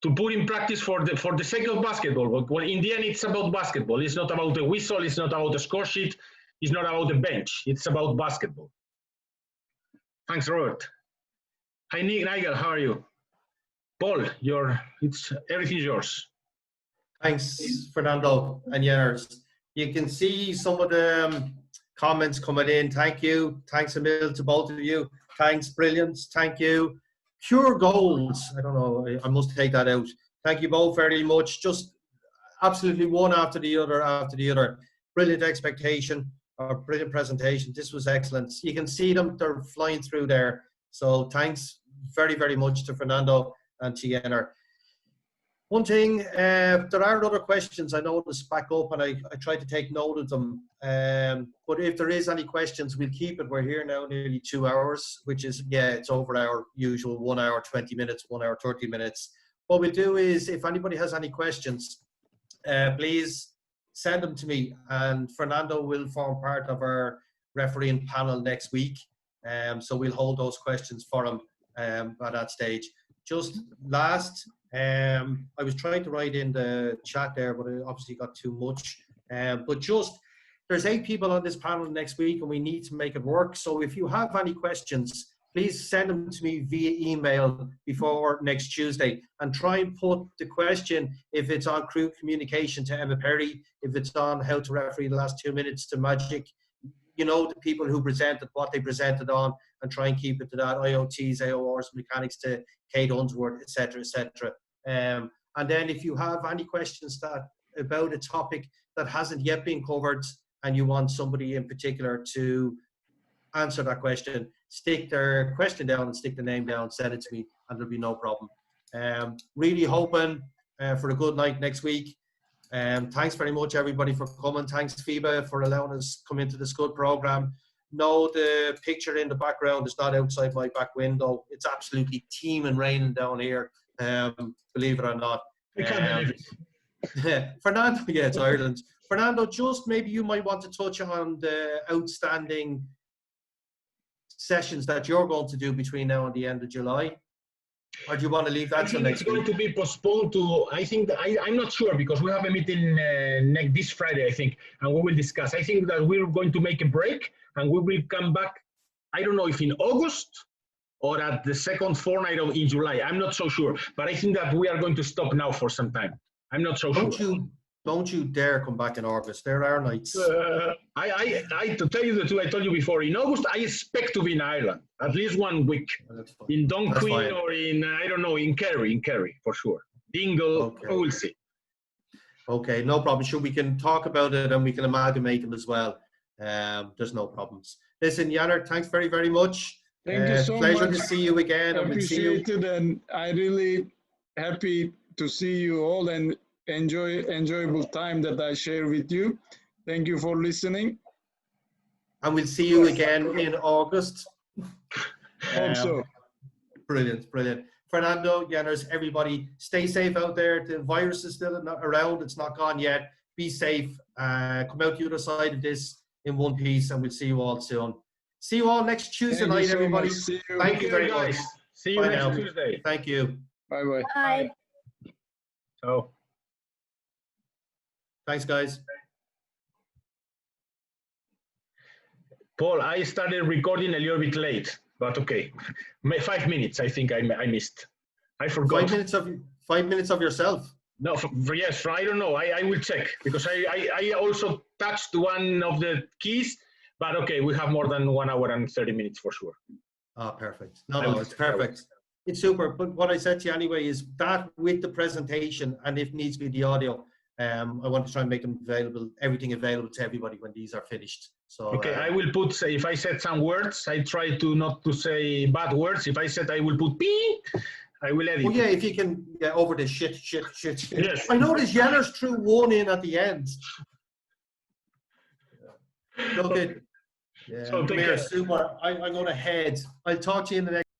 to put in practice for the sake of basketball. But well, in the end, it's about basketball. It's not about the whistle. It's not about the score sheet. It's not about the bench. It's about basketball. Thanks, Robert. Hi, Nigel. How are you? Paul, everything's yours. Thanks, Fernando and Jenners. You can see some of the comments coming in. Thank you. Thanks a million to both of you. Thanks, brilliant. Thank you. Pure goals. I don't know. I must take that out. Thank you both very much. Just absolutely one after the other. Brilliant expectation or brilliant presentation. This was excellent. You can see them. They're flying through there. So thanks very, very much to Fernando and to Jenner. One thing, there are other questions I noticed back up, and I tried to take note of them. But if there is any questions, we'll keep it. We're here now nearly 2 hours, which is, yeah, it's over our usual 1 hour, 20 minutes, 1 hour, 30 minutes. What we'll do is, if anybody has any questions, please send them to me, and Fernando will form part of our refereeing panel next week. So we'll hold those questions for him at that stage. Just last, I was trying to write in the chat there, but it obviously got too much. But just, there's 8 people on this panel next week, and we need to make it work. So if you have any questions, please send them to me via email before next Tuesday, and try and put the question, if it's on crew communication, to Emma Perry, if it's on how to referee the last 2 minutes, to Magic, you know, the people who presented what they presented on, and try and keep it to that, IoTs, AORs, mechanics, to Kate Unsworth, etc., etc. And then if you have any questions about a topic that hasn't yet been covered, and you want somebody in particular to answer that question, stick their question down and stick the name down, send it to me, and there'll be no problem. Really hoping for a good night next week. Thanks very much, everybody, for coming. Thanks, FIBA, for allowing us to come into this good program. No, the picture in the background is not outside my back window. It's absolutely teeming raining down here, believe it or not. Fernando, yeah, it's Ireland. Fernando, just maybe you might want to touch on the outstanding sessions that you're going to do between now and the end of July. Or do you want to leave that till next week? It's going to be postponed to, I think, I'm not sure, because we have a meeting this Friday, I think, and we will discuss. I think that we're going to make a break, and we will come back, I don't know if in August or at the second fortnight in July. I'm not so sure, but I think that we are going to stop now for some time. I'm not so sure. Don't you dare come back in August. There are nights. To tell you the truth, I told you before, in August, I expect to be in Ireland, at least 1 week. In Dunquin or in, I don't know, in Kerry, for sure. Dingle, okay. We'll see. Okay, no problem. Sure, we can talk about it and we can amalgamate them as well. There's no problems. Listen, Janner, thanks very, very much. Thank you so much. Pleasure to see you again. I appreciate it, and I really happy to see you all and enjoyable time that I share with you. Thank you for listening. And we'll see you again in August. Hope so. Brilliant, brilliant. Fernando, Jenners, everybody, stay safe out there. The virus is still around. It's not gone yet. Be safe. Come out the other side of this in one piece, and we'll see you all soon. See you all next Tuesday night, everybody. Thank you very much. See you next Tuesday. Thank you. Bye-bye. Bye. Ciao. Thanks, guys. Paul, I started recording a little bit late, but okay. 5 minutes, I think I missed. I forgot. 5 minutes of yourself? No, yes, I don't know. I will check, because I also touched one of the keys, but okay, we have more than 1 hour and 30 minutes for sure. Oh, perfect. No, it's perfect. It's super. But what I said to you anyway is that with the presentation, and if needs be the audio, I want to try and make them available, everything available to everybody when these are finished. So okay, I will put, if I said some words, I try to not to say bad words. If I said I will put P, I will edit. Oh yeah, if you can get over the shit. Yes. I noticed Jenners threw one in at the end. Okay. Yeah, So come here, super. I'm going to head. I'll talk to you in the next